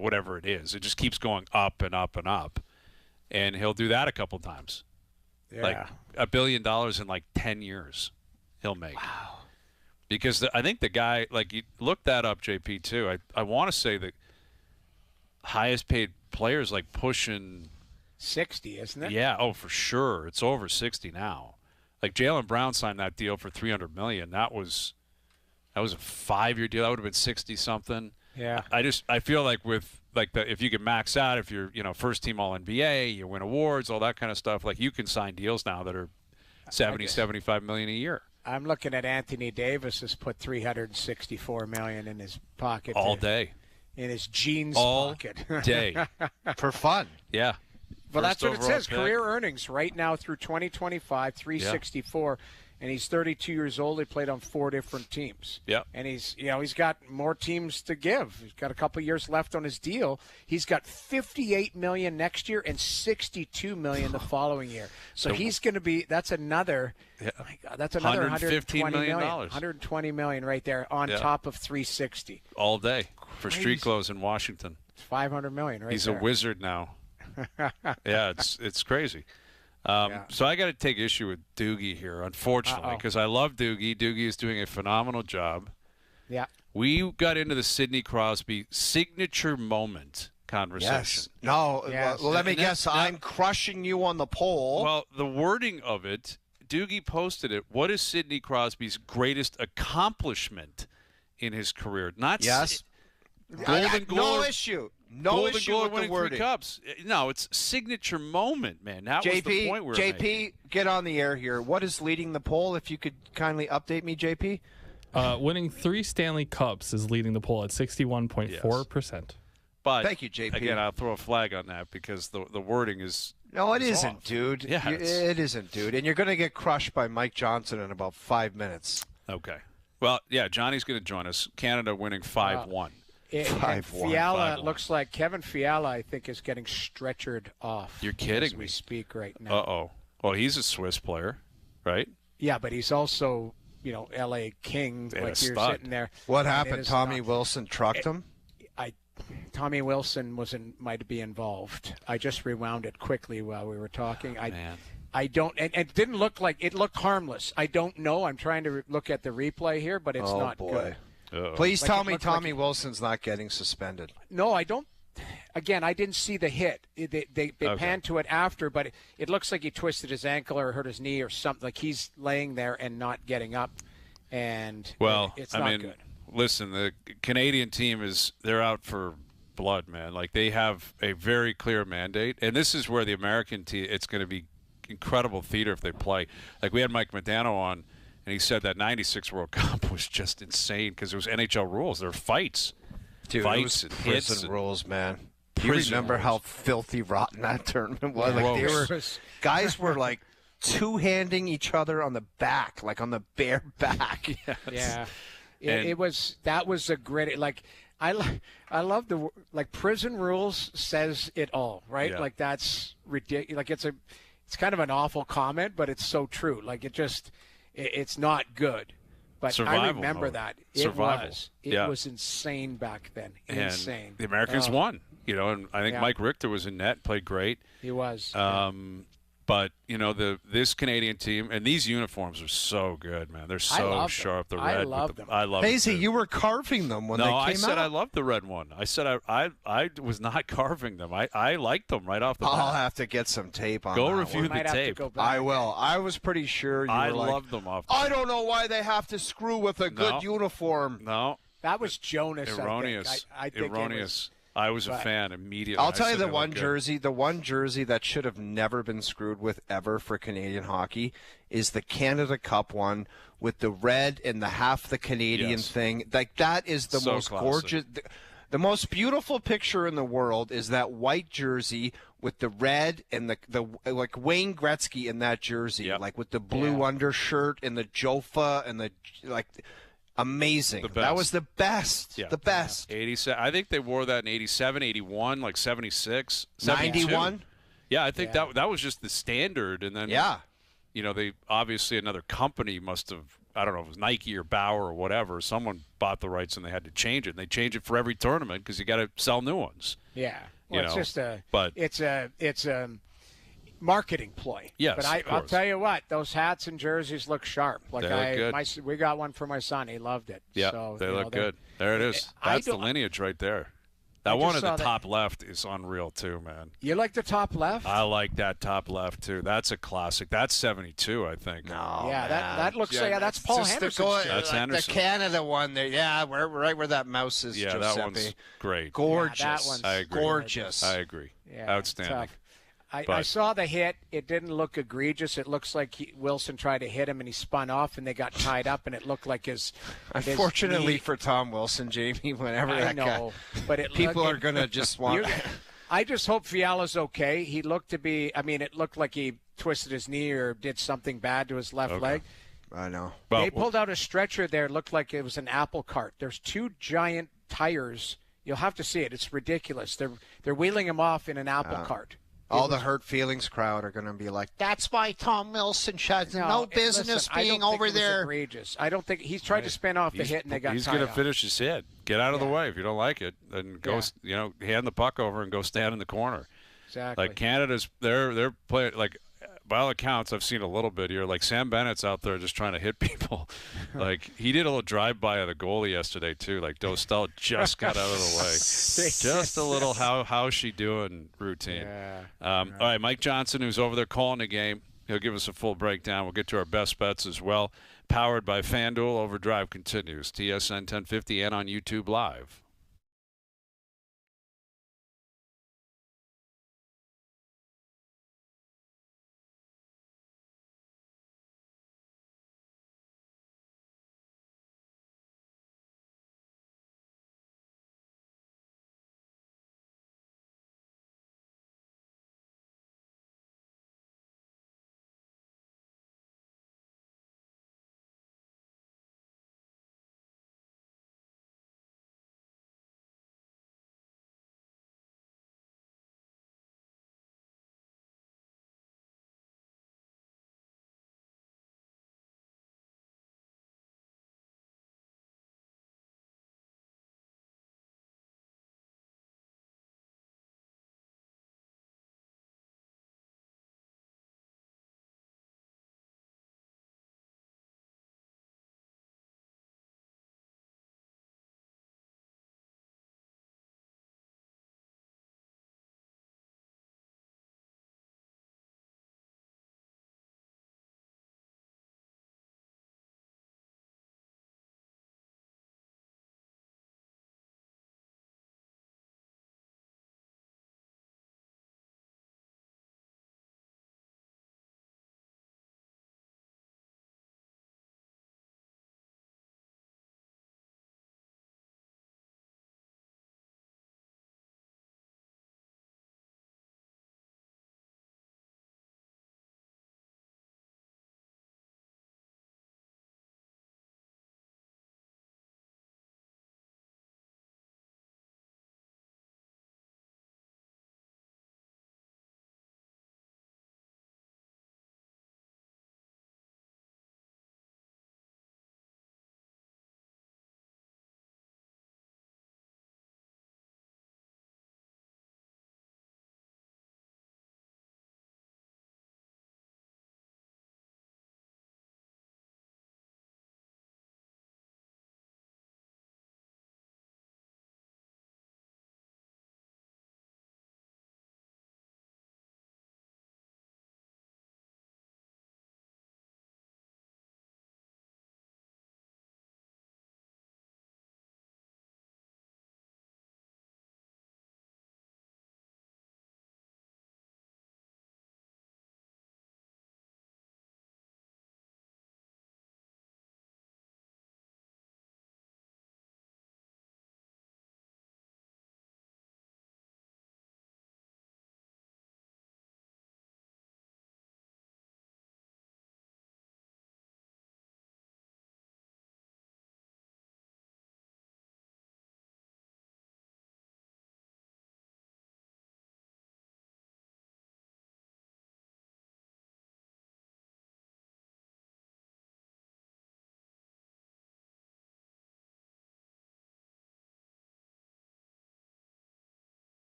whatever it is. It just keeps going up and up and up. And he'll do that a couple times. Yeah. Like $1 billion in like 10 years he'll make. Wow. Because I think the guy, like you look that up, JP, too. I want to say the highest paid players like pushing 60, isn't it? Yeah, for sure. It's over 60 now. Like Jaylen Brown signed that deal for $300 million. That was a 5-year deal. That would have been 60 something. Yeah. I feel like with if you can max out, if you're first team All NBA, you win awards, all that kind of stuff. Like you can sign deals now that are 70, 75 million a year. I'm looking at Anthony Davis has put $364 million in his pocket all day, in his jeans all pocket day for fun. Yeah. Well, that's what it says. Career earnings right now through 2025, 364. And he's 32 years old. He played on 4 different teams. Yeah. And he's got more teams to give. He's got a couple of years left on his deal. He's got $58 million next year and $62 million the following year. So he's going to be. That's another. Oh my God, that's another $115 million. $120 million right there on top of 360 all day for street clothes in Washington. It's $500 million right He's there. a wizard now. Yeah, it's crazy. So I got to take issue with Doogie here, unfortunately, because I love Doogie. Doogie is doing a phenomenal job. Yeah. We got into the Sidney Crosby signature moment conversation. Yes. No. Yes. Well, let me And guess. I'm crushing you on the poll. Well, the wording of it, Doogie posted it. What is Sidney Crosby's greatest accomplishment in his career? Not yes. Golden Globe. No issue. No Golden issue Globe with the winning wording. 3 cups. No, it's signature moment, man. That was the point we were JP, making. get on the air here. What is leading the poll? If you could kindly update me, JP. Winning 3 Stanley Cups is leading the poll at 61.4%. But thank you, JP. Again, I'll throw a flag on that because the wording is. No, it is isn't, off. dude. Yeah, It isn't, dude. And you're going to get crushed by Mike Johnson in about 5 minutes. Okay. Well, yeah, Johnny's going to join us. Canada winning 5-1. And 5-1. Fiala 5-1. looks like Kevin Fiala, I think, is getting stretchered off. You're kidding as we me. speak right now. Uh-oh. Well, he's a Swiss player, right? Yeah, but he's also, L.A. King. And like a you're stud. sitting there. What and it happened? is Tommy not- Wilson trucked him? Tommy Wilson might be involved. I just rewound it quickly while we were talking. Man. I don't, and it didn't look like it looked harmless. I don't know. I'm trying to look at the replay here, but it's not good. Uh-oh. Please Like, tell it me looked Tommy like Wilson's not getting suspended. No, I don't. Again, I didn't see the hit. They panned to it after, but it looks like he twisted his ankle or hurt his knee or something. Like he's laying there and not getting up, and it's not good. Listen, the Canadian team they're out for blood, man. Like they have a very clear mandate, and this is where the American team. It's going to be incredible theater if they play. Like we had Mike Modano on, and he said that '96 World Cup was just insane because it was NHL rules. There were fights, Dude, fights it was and hits prison and rules, man. Do you prison remember rules. how filthy rotten that tournament was? Yeah. Like they were, Gross. guys were like two-handing each other on the back, like on the bare back. Yeah, And- that was a great I love prison rules says it all, right? Yeah. Like that's ridiculous. Like it's kind of an awful comment, but it's so true. Like it's not good. But I Survival remember mode. that. Survival. It was insane back then. Insane. And the Americans won. And I think Yeah. Mike Richter was in net, played great. He was. But this Canadian team and these uniforms are so good, man. They're so sharp. The red. I love them. I love Hazy, it too. you were carving them when they came out. I said I loved the red one. I said I was not carving them. I liked them right off the bat. I'll have to get some tape on Go that review one. the Might have to tape. go back. I will. I was pretty sure you I were like, loved them off. The I don't know why they have to screw with a good No. uniform. No, That was Jonas. erroneous. I think Erroneous. I was a but- fan immediately. I'll tell I you said the they one looked good. the one jersey that should have never been screwed with ever for Canadian hockey is the Canada Cup one with the red and the half the Canadian Yes. thing. Like that is the So most classic. gorgeous. The most beautiful picture in the world is that white jersey with the red and the like Wayne Gretzky in that jersey, Yep. like with the blue undershirt and the Jofa and the like. Amazing. The best. That was the best. Yeah. The best. 87. I think they wore that in 87, 81, like 76, 72. 91? Yeah, I think that was just the standard. And then, Yeah. they obviously another company must have, I don't know if it was Nike or Bauer or whatever. Someone bought the rights and they had to change it. And they change it for every tournament because you got to sell new ones. Yeah. Well, it's just it's a marketing ploy. Yes, but of I'll course. tell you what, those hats and jerseys look sharp. Like They look good. we got one for my son. He loved it. Yeah, so, they you know, look good. There it is. I That's the don't- lineage right there. That I one just at saw the that- top left is unreal too, man. You like the top left? I like that top left too. That's a classic. That's 72, I think. No, yeah, man. that looks like that's Paul Just Henderson's the, jersey. That's like Henderson. The Canada one there. Yeah, we're right where that mouse is. Yeah, Giuseppe. that one's great. Gorgeous. Yeah, that one's I agree. Gorgeous. I agree. Yeah, Outstanding. tough. I But- saw the hit. It didn't look egregious. It looks like Wilson tried to hit him and he spun off and they got tied up and it looked like his. Unfortunately knee- for Tom Wilson, Jamie, whenever I that know, but it people looked- are gonna just want. I just hope Fiala's okay. He looked to be. I mean, it looked like he twisted his knee or did something bad to his left leg. I know. Well, They pulled out a stretcher there. It looked like it was an apple cart. There's two giant tires. You'll have to see it. It's ridiculous. They're wheeling him off in an apple cart. All the hurt feelings crowd are going to be like, "That's why Tom Wilson has no business listen, I being don't think over it was there." Egregious. I don't think he's tried to spin off the hit and they got He's tied going to up. finish his hit. Get out of the Yeah. way. If you don't like it, then go, hand the puck over and go stand in the corner. Exactly. Like Canada's, they're playing. Like by all accounts, I've seen a little bit here. Like Sam Bennett's out there just trying to hit people. Like he did a little drive-by of the goalie yesterday too. Like Dostal just got out of the way. Just a little how's she doing routine. Yeah. All right, Mike Johnson, who's over there calling the game, he'll give us a full breakdown. We'll get to our best bets as well. Powered by FanDuel, OverDrive continues. TSN 1050 and on YouTube Live.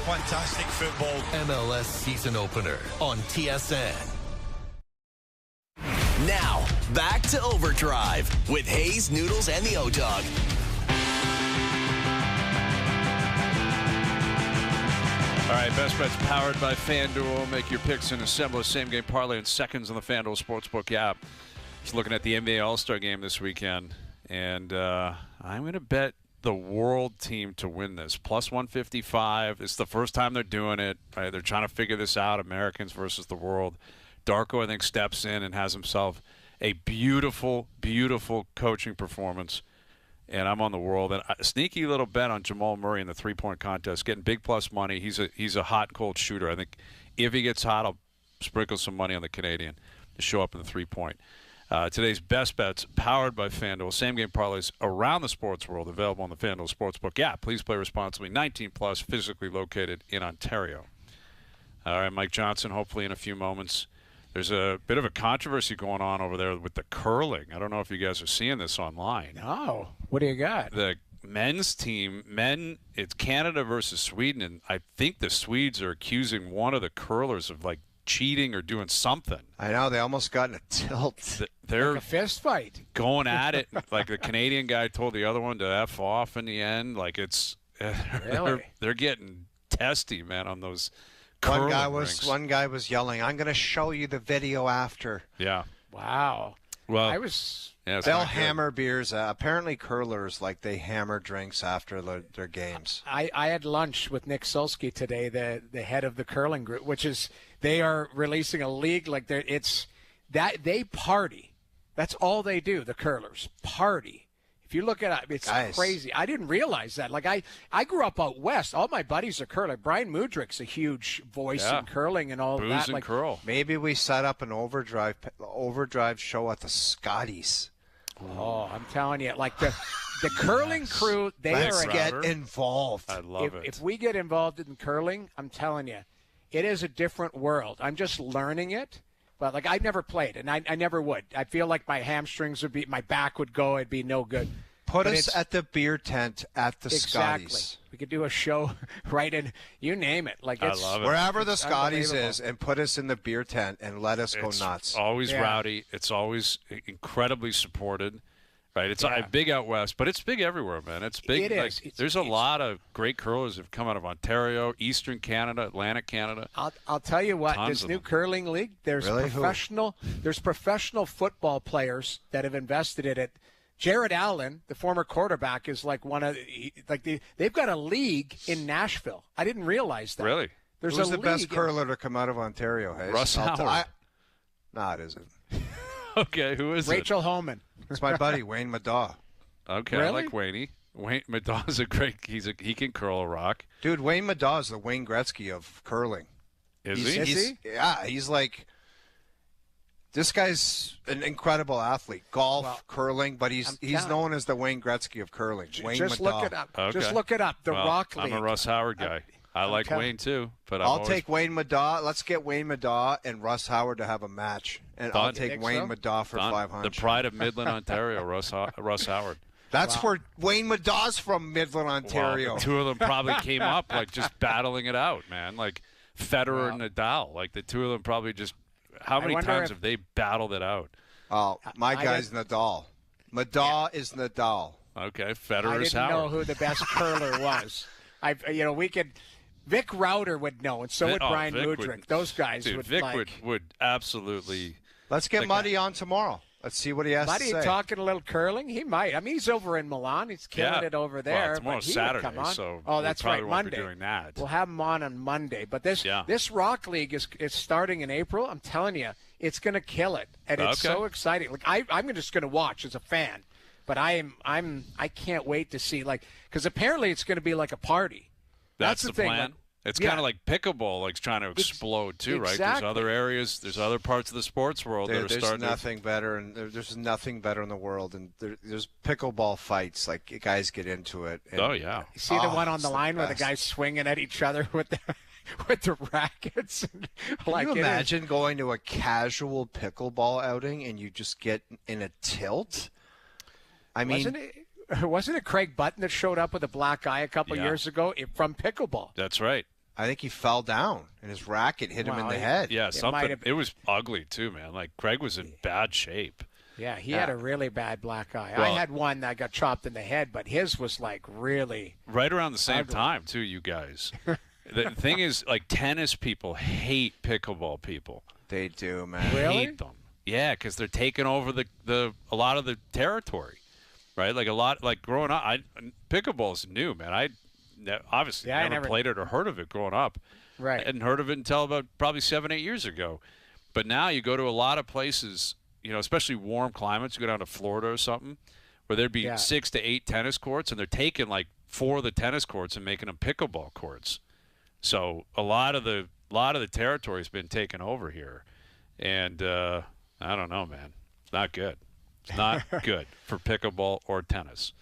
Fantastic football. MLS season opener on TSN. Now, back to OverDrive with Hayes, Noodles, and the O-Dog. All right, best bets powered by FanDuel. Make your picks and assemble a same-game parlay in seconds on the FanDuel Sportsbook app. Just looking at the NBA All-Star game this weekend, and I'm going to bet the world team to win this. Plus 155. It's the first time they're doing it. Right? They're trying to figure this out, Americans versus the world. Darko, I think, steps in and has himself a beautiful, beautiful coaching performance. And I'm on the world. And a sneaky little bet on Jamal Murray in the three-point contest, getting big plus money. He's a hot, cold shooter. I think if he gets hot, I'll sprinkle some money on the Canadian to show up in the three-point. Today's best bets, powered by FanDuel. Same-game parlays around the sports world, available on the FanDuel Sportsbook. Yeah, please play responsibly. 18+, physically located in Ontario. All right, Mike Johnson, hopefully in a few moments. There's a bit of a controversy going on over there with the curling. I don't know if you guys are seeing this online. No. What do you got? The men's team, it's Canada versus Sweden, and I think the Swedes are accusing one of the curlers of, like, cheating or doing something. I know. They almost got in a tilt. They're like a fist fight. Going at it. Like the Canadian guy told the other one to F off in the end. Like Really? they're getting testy, man, on those One guy rinks. was yelling, "I'm going to show you the video after." Yeah. Wow. Well, they'll hammer beers. Apparently, curlers they hammer drinks after their games. I had lunch with Nick Solsky today, the head of the curling group, which is they are releasing a league they party. That's all they do. The curlers party. If you look at it, it's crazy. I didn't realize that. Like I grew up out west. All my buddies are curling. Brian Mudrick's a huge voice in curling and all Booze that. And like curl. Maybe we set up an overdrive show at the Scotties. Oh, I'm telling you, like the curling crew, Let's get involved. I love it. If we get involved in curling, I'm telling you, it is a different world. I'm just learning it. But, I never played, and I never would. I feel like my hamstrings my back would go. It'd be no good. Put us at the beer tent at the exactly. Scotties. We could do a show right in, you name it. I love it. Wherever the Scotties is, and put us in the beer tent and let us go nuts. It's always rowdy. It's always incredibly supported. Right, it's big out west, but it's big everywhere, man. It's big. It is. There's a lot of great curlers that have come out of Ontario, Eastern Canada, Atlantic Canada. I'll tell you what. Tons This of new them. curling league. There's professional football players that have invested in it. Jared Allen, the former quarterback, is they've got a league in Nashville. I didn't realize that. Really? There's Who's a the best league curler to come out of Ontario? Hayes? Russ Howard. No, it isn't. Okay, who is Rachel Homan. It's my buddy Wayne Madaw. Okay, Really? I like Wayne. Wayne Madaw's a great. He can curl a rock. Dude, Wayne Madaw is the Wayne Gretzky of curling. Is he? Yeah, he's like. This guy's an incredible athlete. Golf, curling, but he's known as the Wayne Gretzky of curling. Wayne Just Madaw. look it up. Okay. Just look it up. The Rock League. I'm a Russ Howard guy. I like telling- Wayne too, but I'll take Wayne Madaw. Let's get Wayne Madaw and Russ Howard to have a match, and I'll Done. take Think Wayne so? Madaw for Done. 500. The pride of Midland, Ontario, Russ Howard. That's where Wayne Madaw's from, Midland, Ontario. Well, the two of them probably came up just battling it out, man. Like Federer and Nadal. Like the two of them probably just. How many wonder times if- have they battled it out? Oh, my guy's Nadal. Madaw is Nadal. Okay, I Federer's didn't Howard. know who the best curler was. We could. Vic Rauter would know, and so would Brian Vic Mudrick. Those guys dude, would Vic like. would absolutely. Let's get Muddy on tomorrow. Let's see what he has Buddy to say. talking a little curling. He might. I mean, he's over in Milan. He's killing it over there. Well, tomorrow's but he Saturday, would come on. so oh, we that's probably right. won't Monday. be doing that. We'll have him on Monday. But this Rock League is starting in April. I'm telling you, it's going to kill it, and it's so exciting. Like I'm just going to watch as a fan, but I can't wait to see because apparently it's going to be like a party. That's the the thing. plan. It's kind of like pickleball, like trying to explode too, right? There's exactly. other areas, there's other parts of the sports world that are There's starting. nothing better, and there's nothing better in the world. And there's pickleball fights. Like guys get into it. And, Oh yeah. You see the one on it's the line where the best. guys swinging at each other with the rackets. Can you imagine going to a casual pickleball outing and you just get in a tilt? I mean, Wasn't it Craig Button that showed up with a black eye a couple years ago from pickleball? That's right. I think he fell down and his racket hit him in the head. Yeah, it was ugly too, man. Like Craig was in bad shape. Yeah, he had a really bad black eye. Well, I had one that got chopped in the head, but his was really right around the same ugly. time too, you guys. The thing is, tennis people hate pickleball people. They do, man. Really? Hate them. Yeah, because they're taking over a lot of the territory, right? Growing up, pickleball is new, man. I obviously never played it or heard of it growing up. Right. I hadn't heard of it until about probably 7-8 years ago. But now you go to a lot of places, especially warm climates, you go down to Florida or something, where there'd be 6 to 8 tennis courts, and they're taking like 4 of the tennis courts and making them pickleball courts. So a lot of the territory has been taken over here, and I don't know, man. It's not good. It's not good for pickleball or tennis.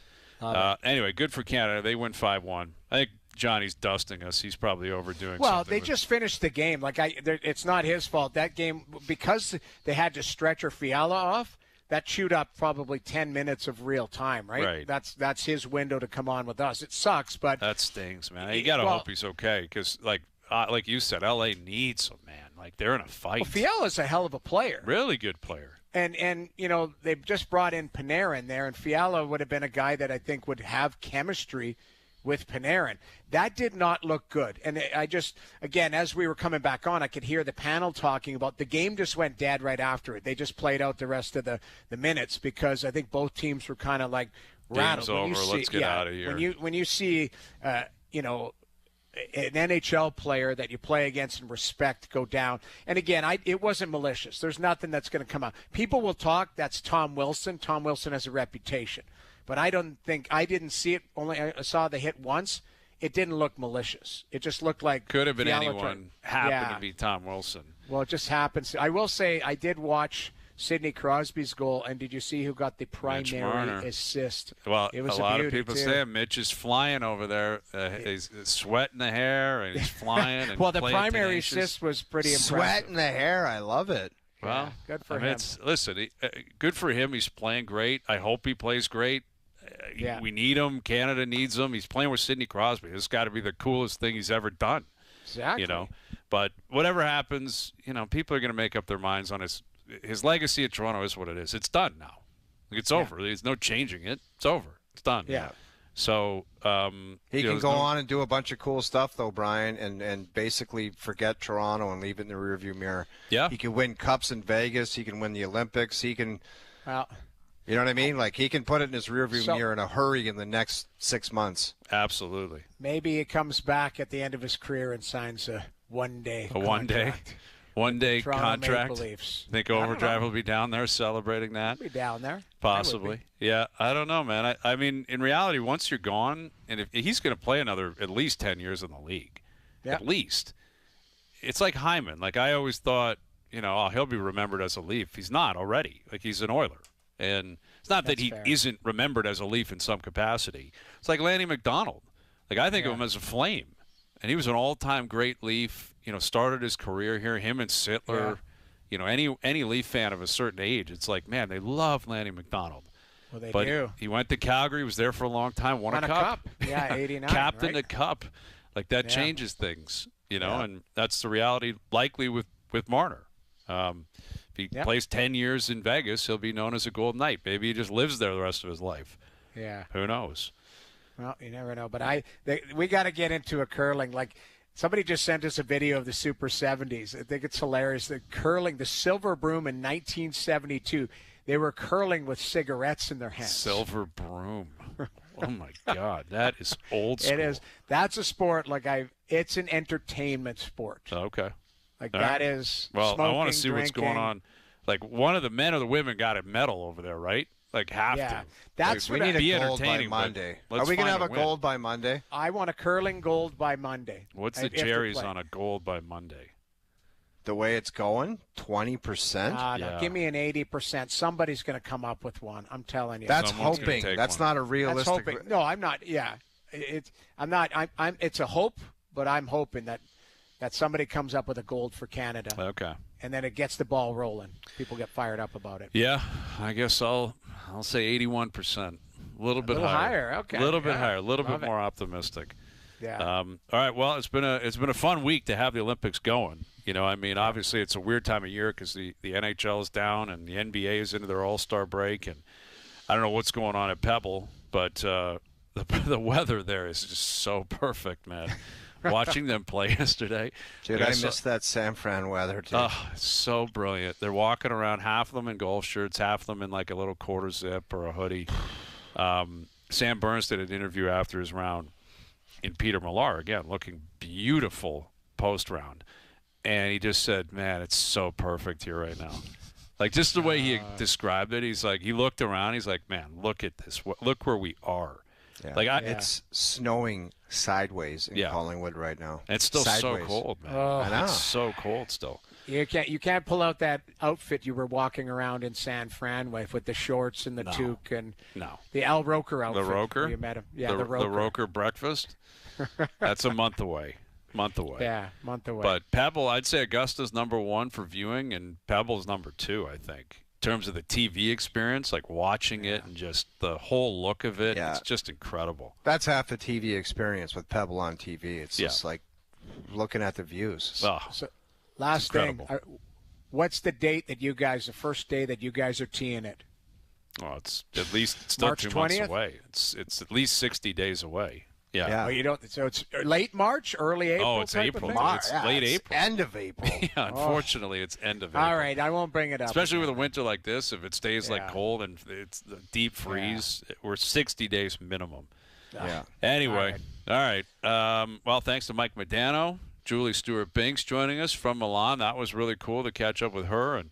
Anyway, good for Canada. They win 5-1. I think Johnny's dusting us. He's probably overdoing Well, something. they just finished the game. It's not his fault. That game, because they had to stretcher Fiala off, that chewed up probably 10 minutes of real time, right? That's his window to come on with us. It sucks, but that stings, man. You got to hope he's okay because, like you said, LA needs him, man. Like, they're in a fight. Well, Fiala's a hell of a player. Really good player. And they've just brought in Panarin there, and Fiala would have been a guy that I think would have chemistry with Panarin. That did not look good. And I just, again, as we were coming back on, I could hear the panel talking about the game just went dead right after it. They just played out the rest of the minutes because I think both teams were kind of like rattled. Game's over. Let's get out of here. When you see, an NHL player that you play against and respect go down. And again, it wasn't malicious. There's nothing that's going to come out. People will talk. That's Tom Wilson. Tom Wilson has a reputation. But I didn't see it. Only I saw the hit once. It didn't look malicious. It just looked like could have been Fiala anyone. Happened to be Tom Wilson. Well, it just happens. I will say I did watch Sidney Crosby's goal, and did you see who got the primary assist? Well, it was a lot beauty of people too. say Mitch is flying over there. He's sweating the hair, and he's flying. And well, the primary tenacious. assist was pretty impressive. Sweat in the hair. I love it. Well, good for him. Listen, good for him. He's playing great. I hope he plays great. We need him. Canada needs him. He's playing with Sidney Crosby. This has got to be the coolest thing he's ever done. Exactly. But whatever happens, people are going to make up their minds on his legacy at Toronto is what it is. It's done now. It's over. There's no changing it. It's over. It's done. Yeah. So he can go on and do a bunch of cool stuff, though, Brian, and basically forget Toronto and leave it in the rearview mirror. Yeah. He can win cups in Vegas. He can win the Olympics. He can. Well. You know what I mean? Like, he can put it in his rearview mirror in a hurry in the next 6 months. Absolutely. Maybe he comes back at the end of his career and signs a one-day contract. One-day contract. Maple Leafs. Think OverDrive will be down there celebrating that? He'll be down there. Possibly. Yeah, I don't know, man. I mean, in reality, once you're gone, and if he's going to play another at least 10 years in the league, at least. It's like Hyman. Like, I always thought, he'll be remembered as a Leaf. He's not already. Like, he's an Oiler. And it's not that he isn't remembered as a Leaf in some capacity. It's like Lanny McDonald. Like, I think of him as a Flame. And he was an all-time great Leaf, started his career here. Him and Sittler, any Leaf fan of a certain age, it's like, man, they love Lanny McDonald. Well, they but do. He went to Calgary, was there for a long time, won a cup. Yeah, 89, Captain right? the cup. Like, that changes things, and that's the reality likely with Marner. If he plays 10 years in Vegas, he'll be known as a Golden Knight. Maybe he just lives there the rest of his life. Yeah. Who knows? Well, you never know. But we got to get into a curling. Like, somebody just sent us a video of the Super 70s. I think it's hilarious. The curling, the silver broom in 1972, they were curling with cigarettes in their hands. Silver broom. Oh, my God. That is old school. It is. That's a sport. It's an entertainment sport. Okay. Like, that is Well, smoking, I want to see what's going drinking. on. Like, one of the men or the women got a medal over there, right? Like, have to. That's we what need be a gold by entertaining, but Monday. let's Are we going to find have a win. gold by Monday? I want a curling gold by Monday. What's the if to Jerry's play. on a gold by Monday? The way it's going, 20%? No, give me an 80%. Somebody's going to come up with one. I'm telling you. That's Someone's gonna hoping. take That's one. not a realistic. That's hoping. No, I'm not. Yeah, I'm not. I'm. It's a hope, but I'm hoping that somebody comes up with a gold for Canada. Okay. And then it gets the ball rolling. People get fired up about it. Yeah, I guess I'll say 81%. A little bit higher. Okay. A little bit higher. A little Love bit more optimistic. Yeah. All right. Well, it's been a fun week to have the Olympics going. Obviously it's a weird time of year because the NHL is down and the NBA is into their All-Star break, and I don't know what's going on at Pebble, but the weather there is just so perfect, man. Watching them play yesterday. Dude, I missed that San Fran weather, too. Oh, it's so brilliant. They're walking around, half of them in golf shirts, half of them in like a little quarter zip or a hoodie. Sam Burns did an interview after his round in Peter Millar, again, looking beautiful post-round. And he just said, man, it's so perfect here right now. Like, just the way he described it, he's like, he looked around, he's like, man, look at this. Look where we are. Yeah. Like, it's snowing sideways in Collingwood right now. And it's still sideways. so cold, man. I know. It's so cold still. You can't pull out that outfit you were walking around in San Fran with the shorts and the toque and the Al Roker outfit. The Roker? You met him. Yeah, the Roker. The Roker breakfast? That's a month away. Yeah, month away. But Pebble, I'd say Augusta's number 1 for viewing, and Pebble's number 2, I think. In terms of the TV experience, like watching it and just the whole look of it, it's just incredible. That's half the TV experience with Pebble on TV. It's just like looking at the views. Oh, so, last thing, what's the date that the first day that you guys are teeing it? Well, it's at least still March 2 20th? months away. It's at least 60 days away. Yeah. Oh, you don't. So it's late March, early April. Oh, it's April. It's late April. End of April. Yeah, unfortunately, it's end of April. All right, I won't bring it up. Especially with a winter like this, if it stays like cold and it's the deep freeze, we're 60 days minimum. Yeah. Anyway, all right. Well, thanks to Mike Modano, Julie Stewart-Binks joining us from Milan. That was really cool to catch up with her. And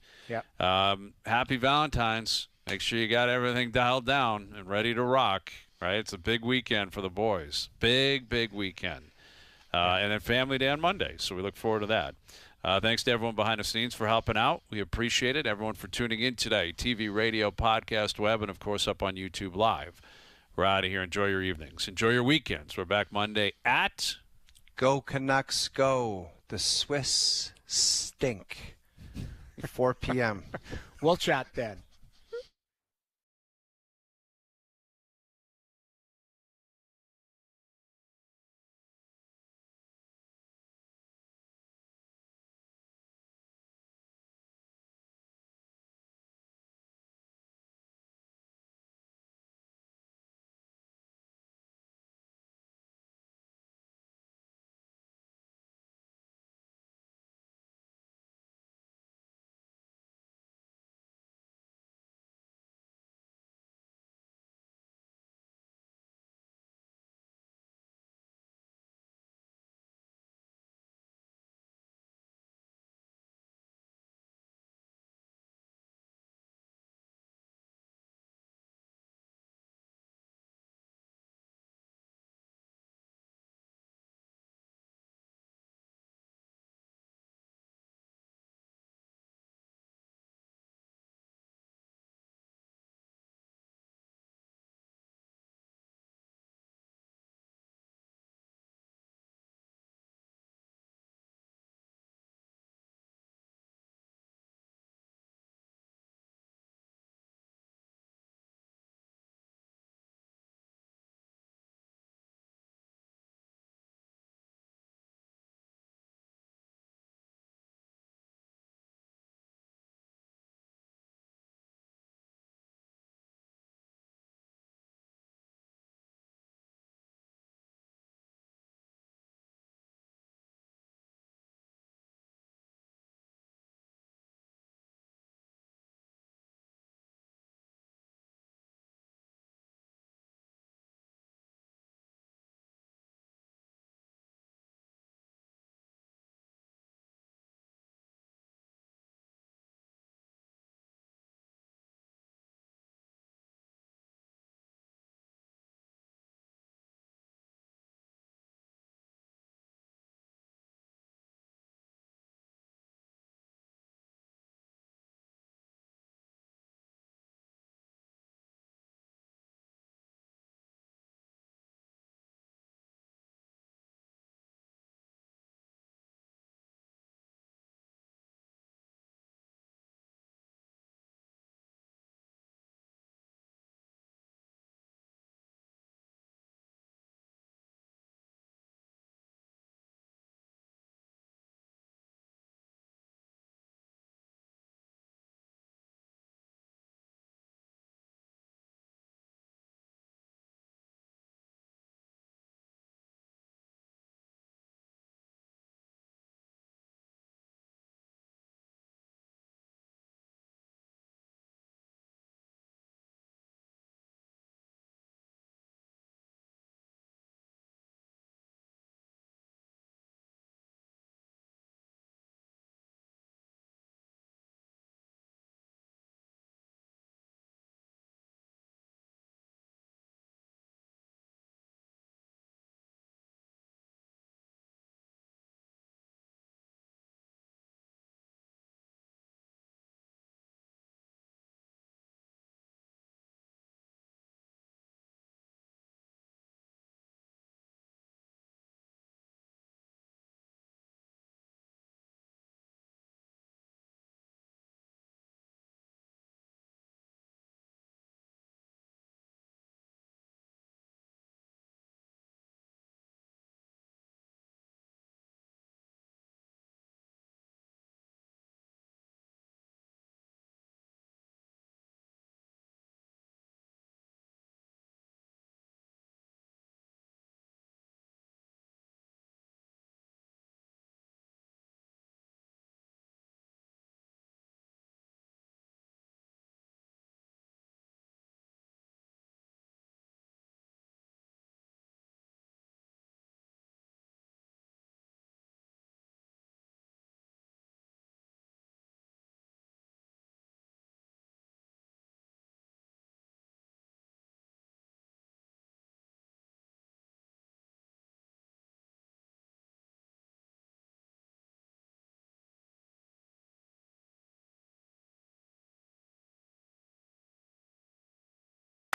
happy Valentine's. Make sure you got everything dialed down and ready to rock. Right, it's a big weekend for the boys. Big weekend. And then Family Day on Monday, so we look forward to that. Thanks to everyone behind the scenes for helping out. We appreciate it. Everyone for tuning in today. TV, radio, podcast, web, and, of course, up on YouTube Live. We're out of here. Enjoy your evenings. Enjoy your weekends. We're back Monday at... Go Canucks, go. The Swiss stink. 4 p.m. We'll chat then.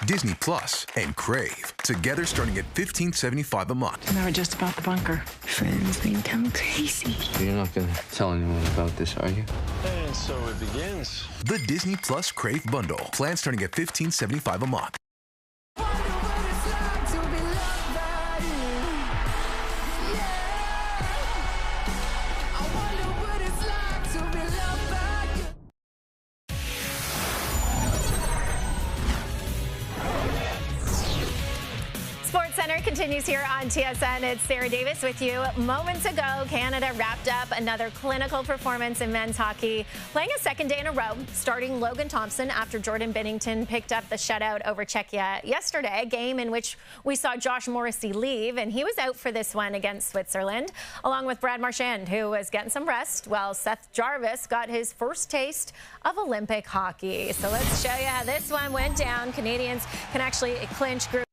Disney Plus, and Crave. Together starting at $15.75 a month. Now we're just about the bunker. Friends think I'm crazy. You're not going to tell anyone about this, are you? And so it begins. The Disney Plus Crave Bundle. Plan starting at $15.75 a month. SportsCenter continues here on TSN. It's Sarah Davis with you. Moments ago, Canada wrapped up another clinical performance in men's hockey, playing a second day in a row, starting Logan Thompson after Jordan Binnington picked up the shutout over Czechia yesterday, a game in which we saw Josh Morrissey leave, and he was out for this one against Switzerland, along with Brad Marchand, who was getting some rest, while Seth Jarvis got his first taste of Olympic hockey. So let's show you how this one went down. Canadians can actually clinch group